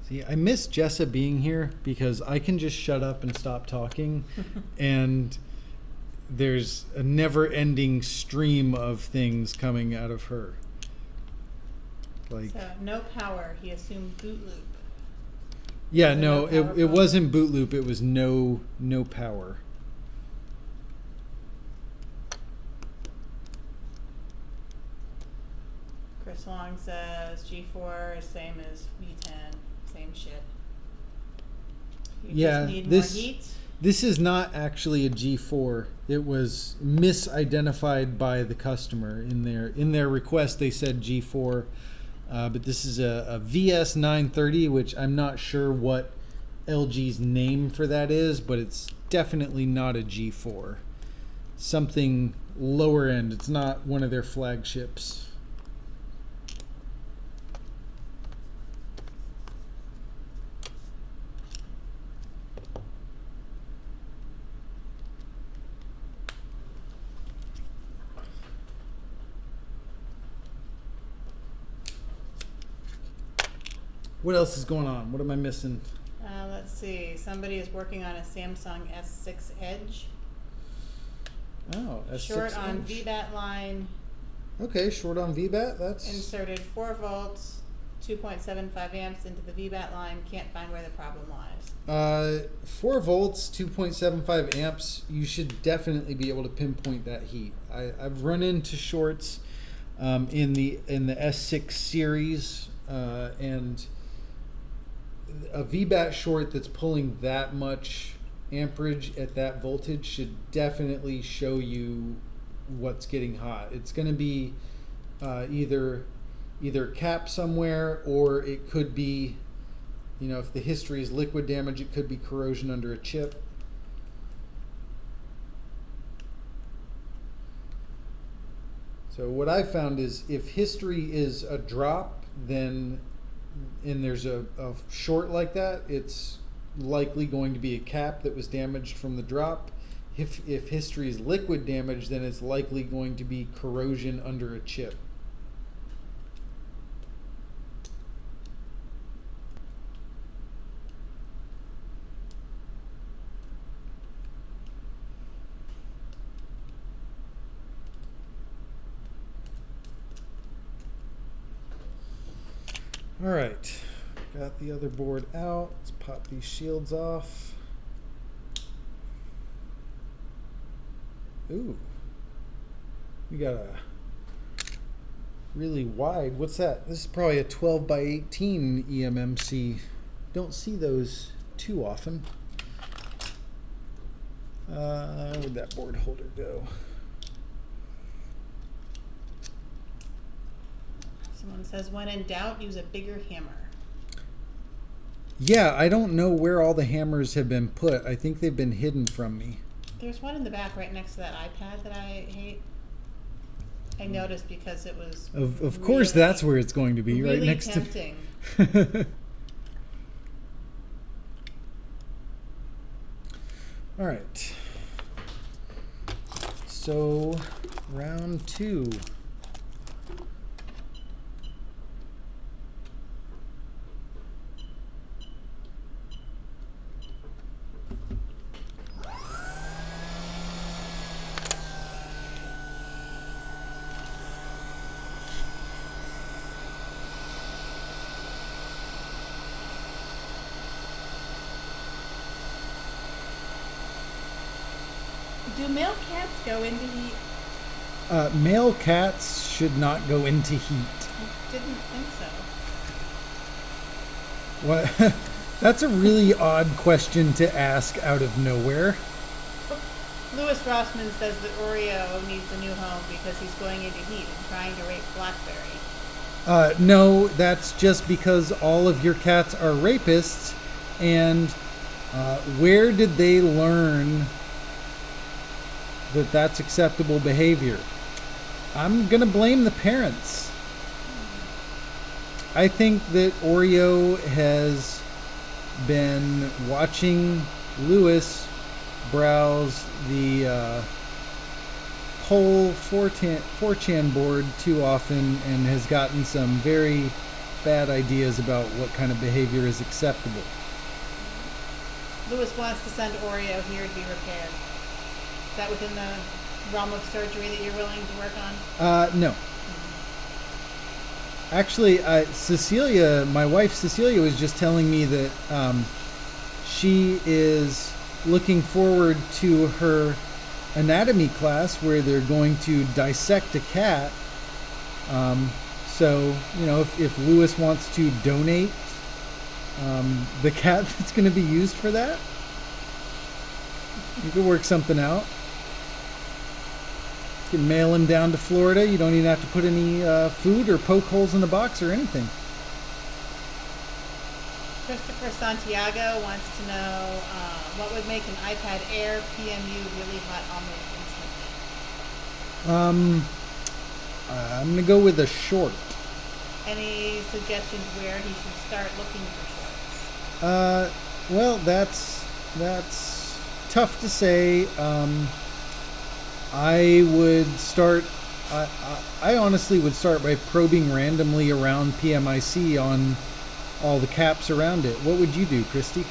See, I miss Jessa being here because I can just shut up and stop talking and there's a never-ending stream of things coming out of her. Like, so no power. He assumed boot loop. Yeah, no, it wasn't boot loop. It was no power. Chris Long says G4 is same as V10, same shit. You just need more heat. This is not actually a G4. It was misidentified by the customer in their request. They said G4. But this is a VS930, which I'm not sure what LG's name for that is, but it's definitely not a G4. Something lower end. It's not one of their flagships. What else is going on? What am I missing? Let's see. Somebody is working on a Samsung S6 Edge. Oh, S6 short on Edge. VBAT line. Okay, short on VBAT. That's Inserted 4 volts, 2.75 amps into the VBAT line. Can't find where the problem lies. 4 volts, 2.75 amps. You should definitely be able to pinpoint that heat. I've run into shorts in the S6 series, and a VBAT short that's pulling that much amperage at that voltage should definitely show you what's getting hot. It's going to be either cap somewhere, or it could be, if the history is liquid damage, it could be corrosion under a chip. So what I've found is if history is a drop, then and there's a short like that, it's likely going to be a cap that was damaged from the drop. If history is liquid damage, then it's likely going to be corrosion under a chip. All right, got the other board out. Let's pop these shields off. Ooh, we got a really wide, what's that? This is probably a 12 by 18 EMMC. Don't see those too often. Where'd that board holder go? Someone says, when in doubt, use a bigger hammer. Yeah, I don't know where all the hammers have been put. I think they've been hidden from me. There's one in the back right next to that iPad that I hate. I noticed because it was Of course, that's where it's going to be, really right next tempting. to. All right. So, round 2. Do male cats go into heat? Male cats should not go into heat. I didn't think so. What? That's a really odd question to ask out of nowhere. Louis Rossman says that Oreo needs a new home because he's going into heat and trying to rape Blackberry. No, that's just because all of your cats are rapists. And where did they learn that that's acceptable behavior? I'm going to blame the parents. I think that Oreo has been watching Louis browse the whole 4chan board too often and has gotten some very bad ideas about what kind of behavior is acceptable. Louis wants to send Oreo here to be repaired. Is that within the realm of surgery that you're willing to work on? No. Actually, Cecilia, my wife Cecilia, was just telling me that she is looking forward to her anatomy class where they're going to dissect a cat. So, if Louis wants to donate the cat that's going to be used for that, you could work something out. You can mail him down to Florida. You don't even have to put any food or poke holes in the box or anything. Christopher Santiago wants to know what would make an iPad Air PMU really hot almost instantly. I'm going to go with a short. Any suggestions where he should start looking for shorts? Well, that's tough to say. I would start. I honestly would start by probing randomly around PMIC all the caps around it. What would you do, Christy?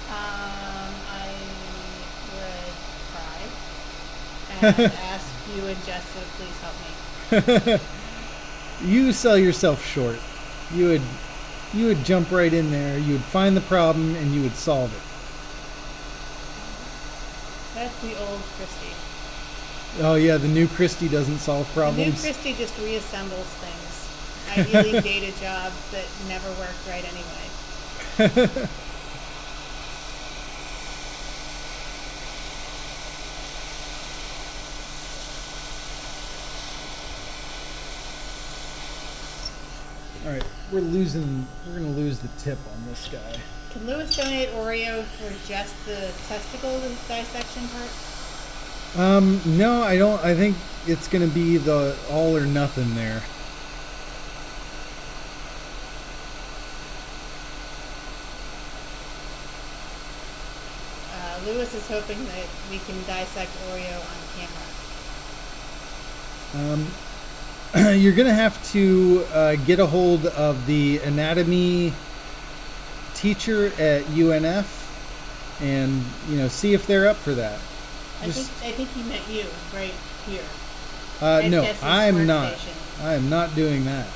I would cry and ask you and Jess to please help me. You sell yourself short. You would jump right in there. You would find the problem and you would solve it. That's the old Christy. Oh yeah, the new Christy doesn't solve problems. The new Christy just reassembles things. Ideally data jobs that never worked right anyway. All right, we're gonna lose the tip on this guy. Can Lewis donate Oreo for just the testicle dissection part? No, I don't. I think it's gonna be the all or nothing there. Lewis is hoping that we can dissect Oreo on camera. You're gonna have to get a hold of the anatomy teacher at UNF and see if they're up for that. I think he meant you right here. No, I'm not. I am not doing that.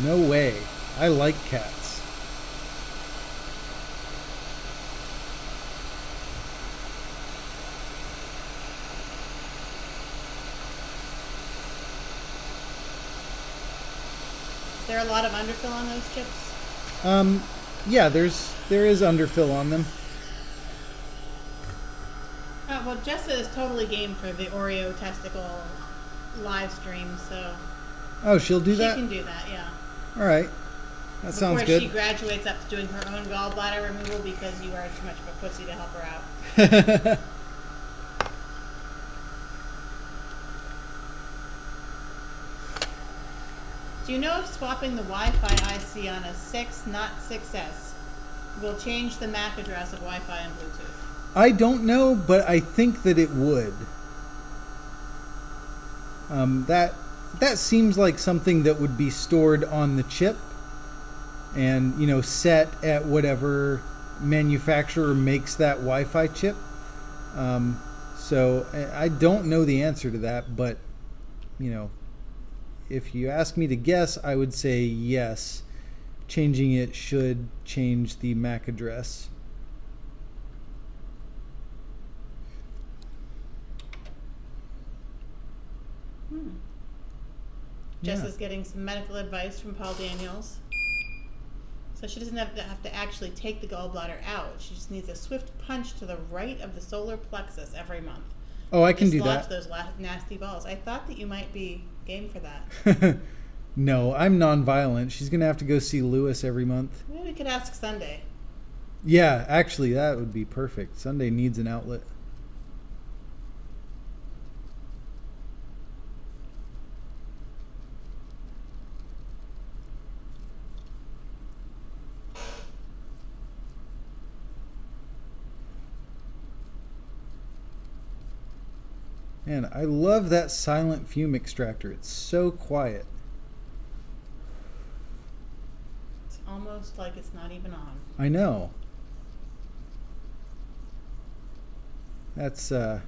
No way. I like cats. Is there a lot of underfill on those chips? Yeah, there is underfill on them. Well, Jessa is totally game for the Oreo testicle live stream, so. Oh, she'll do that? She can do that, yeah. All right. That sounds good. Before she graduates up to doing her own gallbladder removal because you are too much of a pussy to help her out. Do you know if swapping the Wi-Fi IC on a 6, not 6S, will change the MAC address of Wi-Fi and Bluetooth? I don't know, but I think that it would. That seems like something that would be stored on the chip and, set at whatever manufacturer makes that Wi-Fi chip. So I don't know the answer to that, but, if you ask me to guess, I would say yes. Changing it should change the MAC address. Jess is getting some medical advice from Paul Daniels. So she doesn't have to actually take the gallbladder out. She just needs a swift punch to the right of the solar plexus every month. Oh, I can do that. Dislodge those nasty balls. I thought that you might be game for that. No, I'm non-violent. She's going to have to go see Lewis every month. Maybe we could ask Sunday. Yeah, actually, that would be perfect. Sunday needs an outlet. Man, I love that silent fume extractor. It's so quiet. It's almost like it's not even on. I know. That's a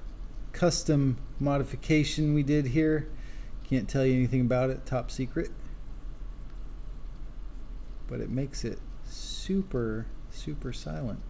custom modification we did here. Can't tell you anything about it, top secret. But it makes it super, super silent.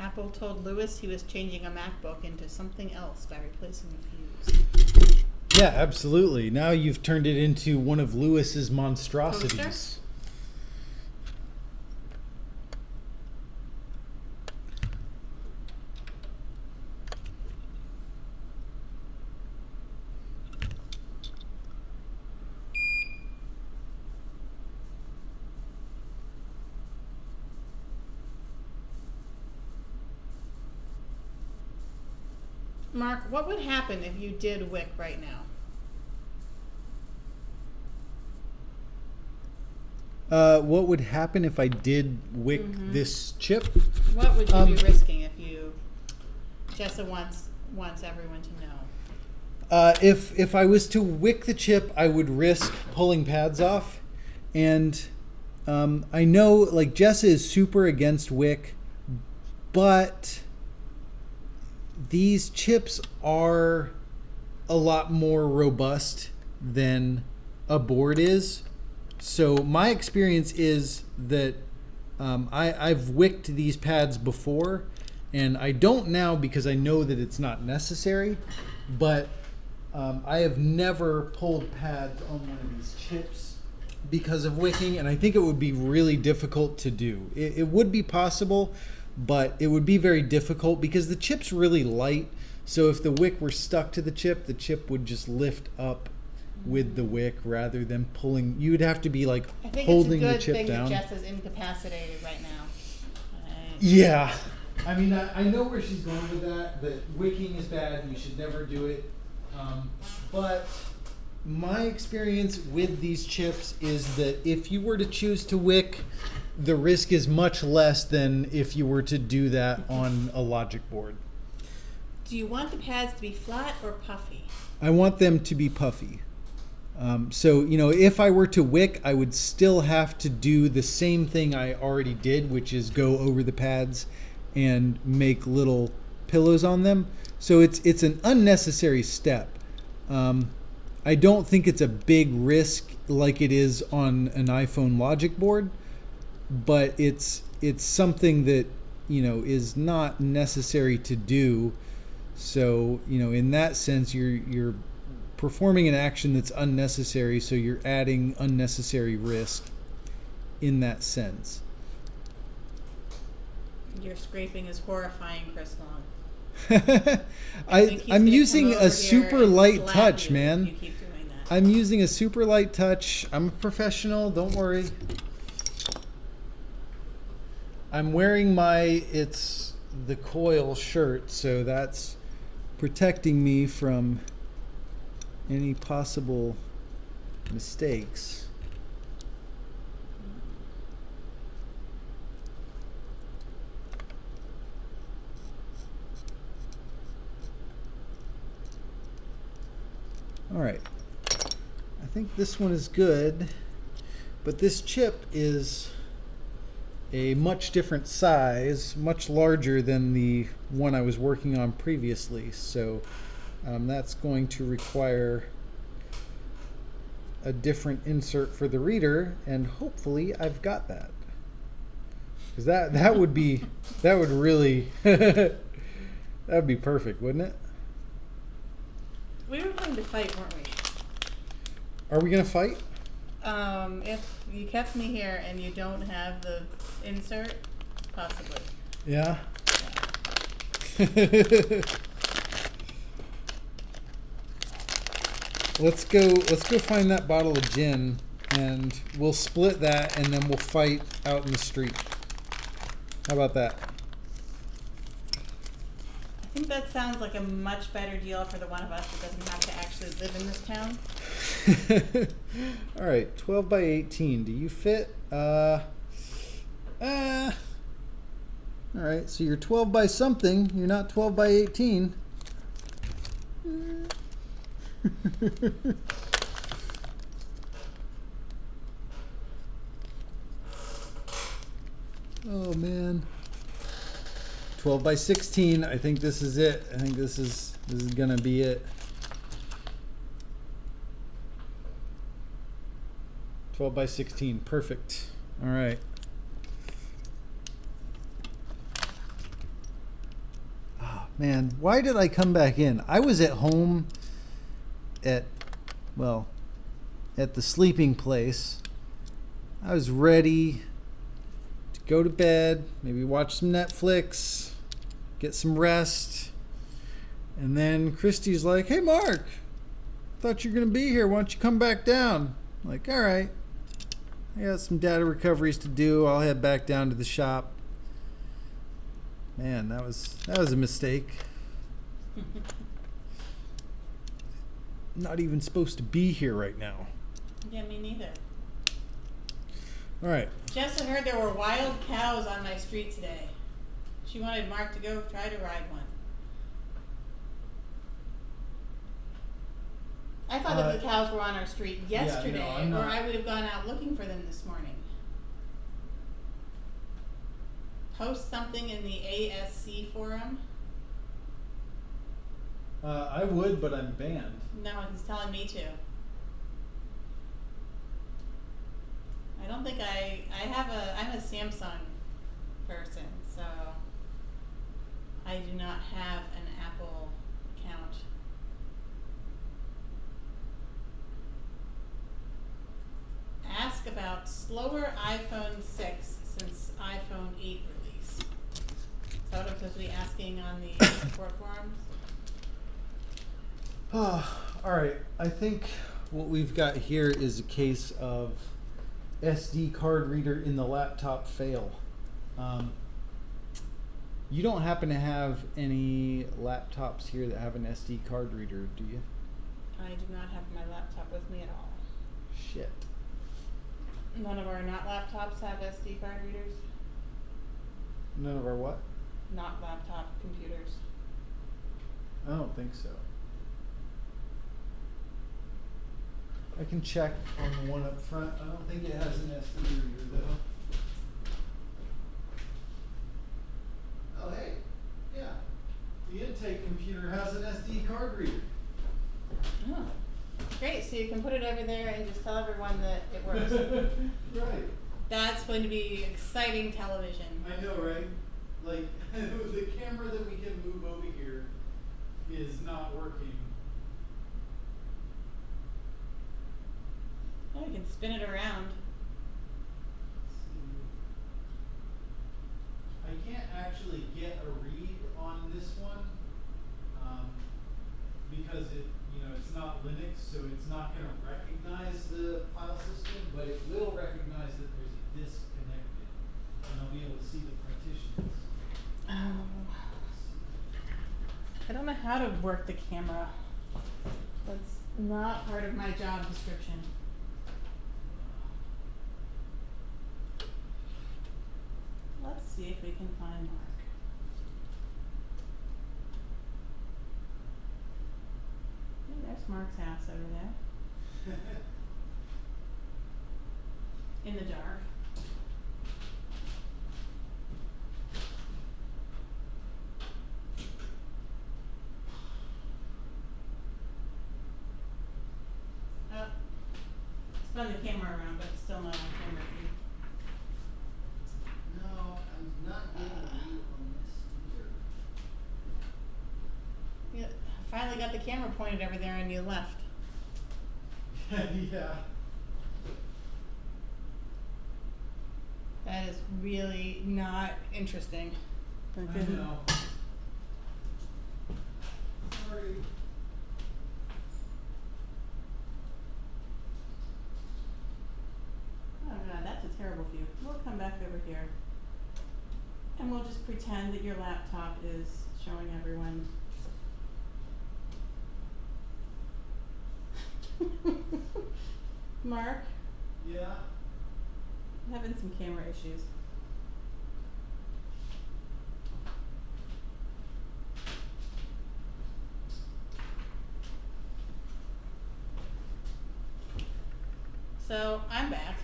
Apple told Lewis he was changing a MacBook into something else by replacing the fuse. Yeah, absolutely. Now you've turned it into one of Lewis's monstrosities. Toaster? Mark, what would happen if you did wick right now? What would happen if I did wick this chip? What would you be risking if you... Jessa wants everyone to know. If I was to wick the chip, I would risk pulling pads off. And I know, like, Jessa is super against wick, but these chips are a lot more robust than a board is. So my experience is that I've wicked these pads before, and I don't now because I know that it's not necessary, but I have never pulled pads on one of these chips because of wicking, and I think it would be really difficult to do. It would be possible, but it would be very difficult because the chip's really light, so if the wick were stuck to the chip would just lift up with the wick rather than pulling. You would have to be like holding the chip down. I think it's a good thing that Jess is incapacitated right now. Yeah. I mean, I know where she's going with that wicking is bad. You should never do it. But my experience with these chips is that if you were to choose to wick, the risk is much less than if you were to do that on a logic board. Do you want the pads to be flat or puffy? I want them to be puffy. So, you know, if I were to wick, I would still have to do the same thing I already did, which is go over the pads and make little pillows on them. So it's an unnecessary step. I don't think it's a big risk like it is on an iPhone logic board, but it's something that, you know, is not necessary to do. So, you know, in that sense, you're performing an action that's unnecessary, so you're adding unnecessary risk in that sense. Your scraping is horrifying, Chris Long. I'm using a super light touch, you man. You keep doing that. I'm using a super light touch. I'm a professional, don't worry. I'm wearing it's the coil shirt, so that's protecting me from any possible mistakes. All right, I think this one is good, but this chip is a much different size, much larger than the one I was working on previously, so that's going to require a different insert for the reader, and hopefully I've got that, because that would really that would be perfect, wouldn't it? We were going to fight, weren't we? Are we gonna fight? If you kept me here and you don't have the insert, possibly. Yeah. Let's go find that bottle of gin, and we'll split that, and then we'll fight out in the street. How about that? I think that sounds like a much better deal for the one of us that doesn't have to actually live in this town. All right, 12 by 18. Do you fit? All right, so you're 12 by something. You're not 12 by 18. Oh man. 12 by 16. I think this is it. I think this is gonna be it. 12 by 16. Perfect. All right. Oh man, why did I come back in? I was at home at the sleeping place. I was ready to go to bed, maybe watch some Netflix, get some rest. And then Christy's like, "Hey Mark, thought you were gonna be here. Why don't you come back down?" I'm like, all right. I got some data recoveries to do. I'll head back down to the shop. Man, that was a mistake. Not even supposed to be here right now. Yeah, me neither. All right. Jess heard there were wild cows on my street today. She wanted Mark to go try to ride one. I thought that the cows were on our street yesterday, or I would have gone out looking for them this morning. Post something in the ASC forum. I would, but I'm banned. No, he's telling me to. I don't think I'm a Samsung person, so I do not have an Apple account. Ask about slower iPhone 6 since iPhone 8 release. Is that what I'm supposed to be asking on the support forums? All right. I think what we've got here is a case of SD card reader in the laptop fail. You don't happen to have any laptops here that have an SD card reader, do you? I do not have my laptop with me at all. Shit. None of our not laptops have SD card readers? None of our what? Not laptop computers. I don't think so. I can check on the one up front. I don't think it has an SD reader though. Oh hey, yeah. The intake computer has an SD card reader. Oh, great. So you can put it over there and just tell everyone that it works. Right. That's going to be exciting television. I know, right? Like, the camera that we can move over here is not working. Oh, you can spin it around. I can't actually get a read on this one because it's not Linux, so it's not going to recognize the file system, but it will recognize that there's a disk connected, and I'll be able to see the partitions. Oh. I don't know how to work the camera. That's not part of my job description. Let's see if we can find Mark. Hey, there's Mark's house over there. In the dark. Oh. Spun the camera around, but it's still not on camera feed. No, I'm not getting a read on this either. Yeah, I finally got the camera pointed over there and you left. Yeah. That is really not interesting. I know. Sorry. Oh god, that's a terrible view. We'll come back over here. And we'll just pretend that your laptop is showing everyone. Mark? Yeah. I'm having some camera issues. So, I'm back.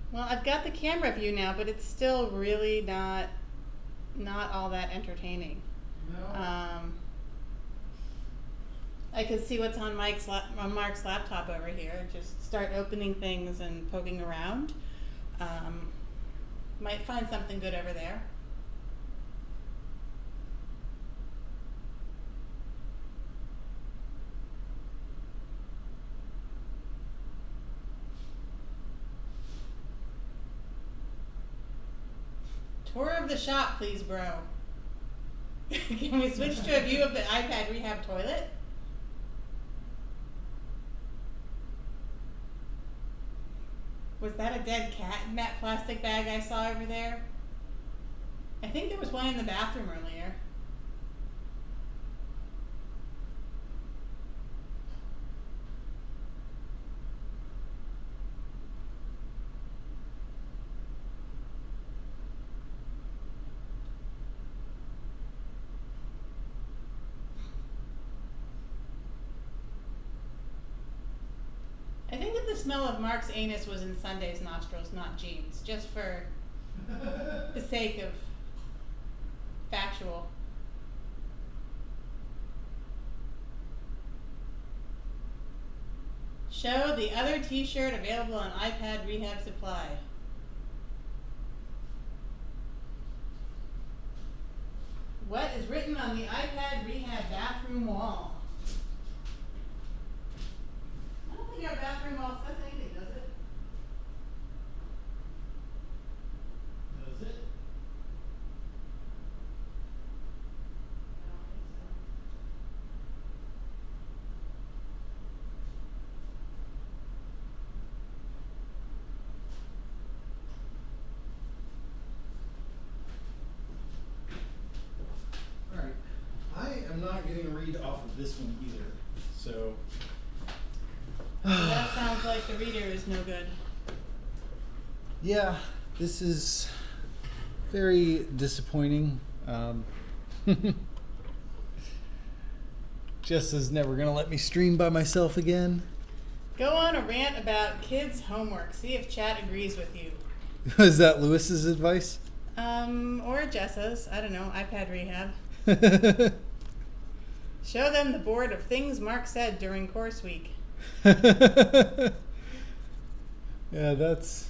Well, I've got the camera view now, but it's still really not all that entertaining. No. I can see what's on Mark's laptop over here. Just start opening things and poking around. Might find something good over there. Tour of the shop, please, bro. Can we switch to a view of the iPad rehab toilet? Was that a dead cat in that plastic bag I saw over there? I think there was one in the bathroom earlier. I think that the smell of Mark's anus was in Sunday's nostrils, not Jean's, just for the sake of factual. Show the other t-shirt available on iPad Rehab Supply. What is written on the iPad Rehab bathroom wall? I don't think our bathroom wall says anything, does it? Does it? I don't think so. All right. I am not getting a read off of this one either. So. That sounds like the reader is no good. Yeah, this is very disappointing. Jess is never going to let me stream by myself again. Go on a rant about kids' homework. See if chat agrees with you. Is that Lewis's advice? Or Jessa's. I don't know. iPad Rehab. Show them the board of things Mark said during course week. Yeah, that's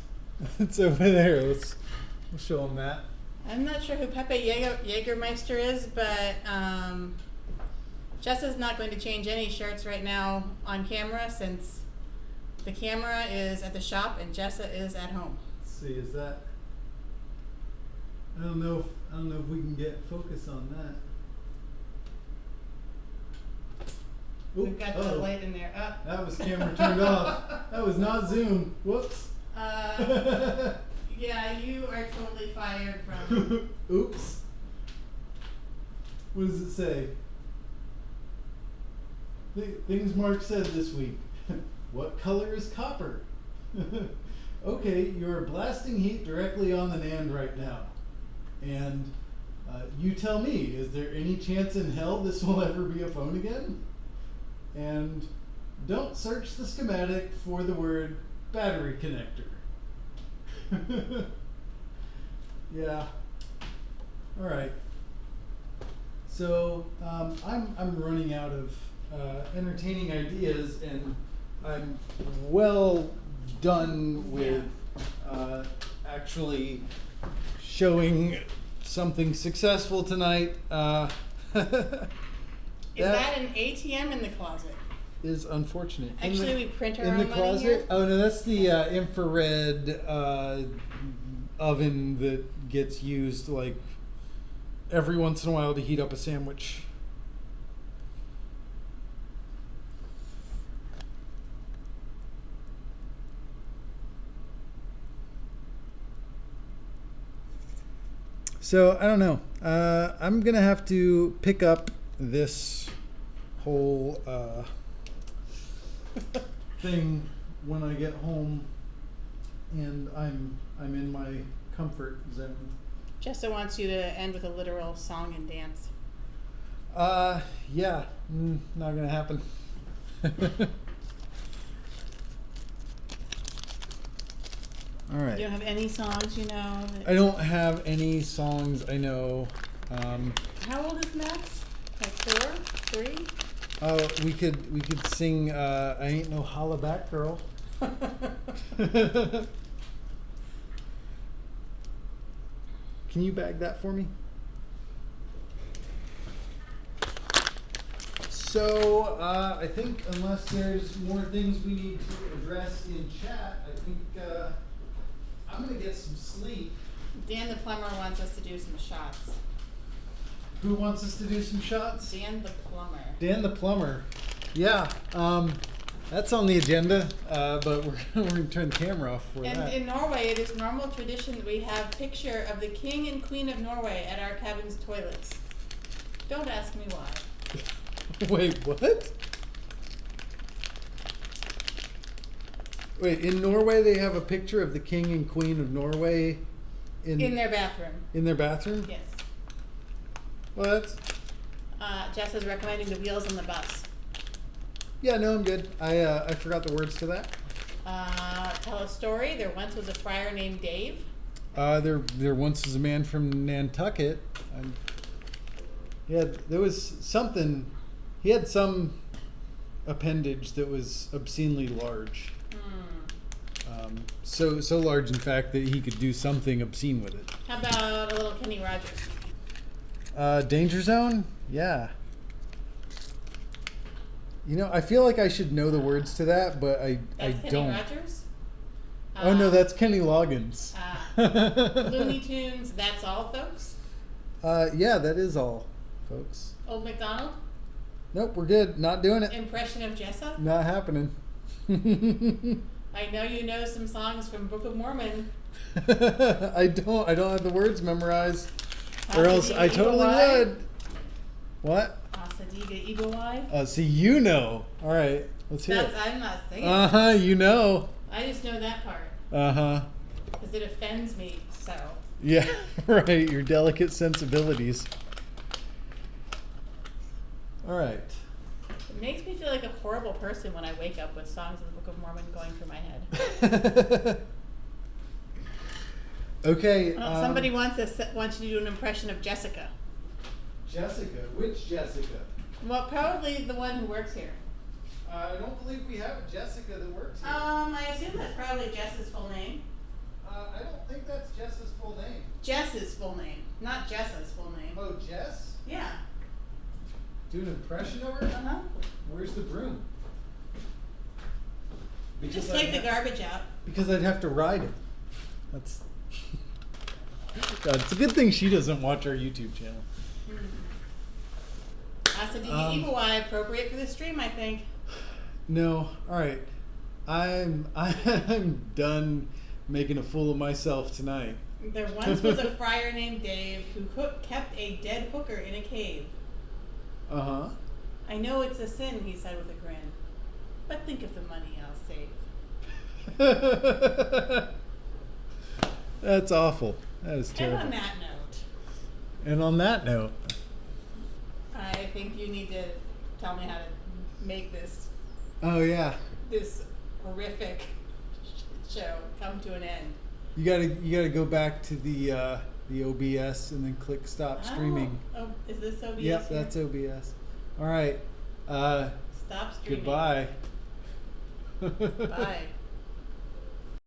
over there. We'll show them that. I'm not sure who Pepe Jägermeister is, but Jessa's not going to change any shirts right now on camera since the camera is at the shop and Jessa is at home. Let's see, is that? I don't know if we can get focus on that. We've got the light in there. That was camera turned off. That was not Zoom. Whoops. Yeah, you are totally fired from. Oops. What does it say? Things Mark said this week. What color is copper? Okay, you're blasting heat directly on the NAND right now. And you tell me, is there any chance in hell this will ever be a phone again? And don't search the schematic for the word battery connector. Yeah. All right. So I'm running out of entertaining ideas, and I'm well done with actually showing something successful tonight. Is that an ATM in the closet? Is unfortunate. Actually, we print our own in the money closet. here? Oh no, that's the infrared oven that gets used like every once in a while to heat up a sandwich. So I don't know. I'm gonna have to pick up this whole thing when I get home, and I'm in my comfort zone. Jessa wants you to end with a literal song and dance. Yeah, not gonna happen. All right. You don't have any songs, you know? I don't have any songs I know. How old is Max? Like 4? 3? Oh, we could sing I Ain't No Holla Back Girl. Can you bag that for me? So, I think unless there's more things we need to address in chat, I think I'm going to get some sleep. Dan the plumber wants us to do some shots. Who wants us to do some shots? Dan the plumber. Dan the plumber. Yeah. That's on the agenda, but we're going to turn the camera off for that. And in Norway, it is normal tradition that we have picture of the King and Queen of Norway at our cabin's toilets. Don't ask me why. Wait, what? Wait, in Norway they have a picture of the King and Queen of Norway In their bathroom. In their bathroom? Yes. What? Jess is recommending the wheels on the bus. Yeah, no, I'm good. I forgot the words to that. Tell a story. There once was a friar named Dave. There once was a man from Nantucket. There was something. He had some appendage that was obscenely large. So large, in fact, that he could do something obscene with it. How about a little Kenny Rogers? Danger Zone? Yeah. You know, I feel like I should know the words to that, but I Kenny don't. Rogers? Oh no, that's Kenny Loggins. Looney Tunes, that's all, folks? Yeah, that is all, folks. Old MacDonald? Nope, we're good. Not doing it. Impression of Jessa? Not happening. I know you know some songs from Book of Mormon. I don't have the words memorized. Or else I totally would. What? Asadiga Igawai? See, you know. All right, let's hear it. I'm not singing. You know. I just know that part. Because it offends me, so. Yeah, right. Your delicate sensibilities. All right. It makes me feel like a horrible person when I wake up with songs of the Book of Mormon going through my head. Okay. Somebody wants you to do an impression of Jessica. Jessica? Which Jessica? Well, probably the one who works here. I don't believe we have a Jessica that works here. I assume that's probably Jess's full name. I don't think that's Jess's full name. Jess's full name, not Jessa's full name. Oh, Jess? Yeah. Do an impression of her? Uh-huh. Where's the broom? Just take the garbage out. Because I'd have to ride it. That's... God, it's a good thing she doesn't watch our YouTube channel. Asadiga Igawai, appropriate for the stream, I think. No. All right. I'm done making a fool of myself tonight. There once was a friar named Dave who kept a dead hooker in a cave. Uh-huh. I know it's a sin, he said with a grin, but think of the money I'll save. That's awful. That is terrible. And on that note. And on that note. I think you need to tell me how to make this. Oh yeah. This horrific show come to an end. You gotta go back to the OBS and then click stop streaming. Oh, is this OBS? Yep, here? that's OBS. All right. Stop streaming. Goodbye. Bye.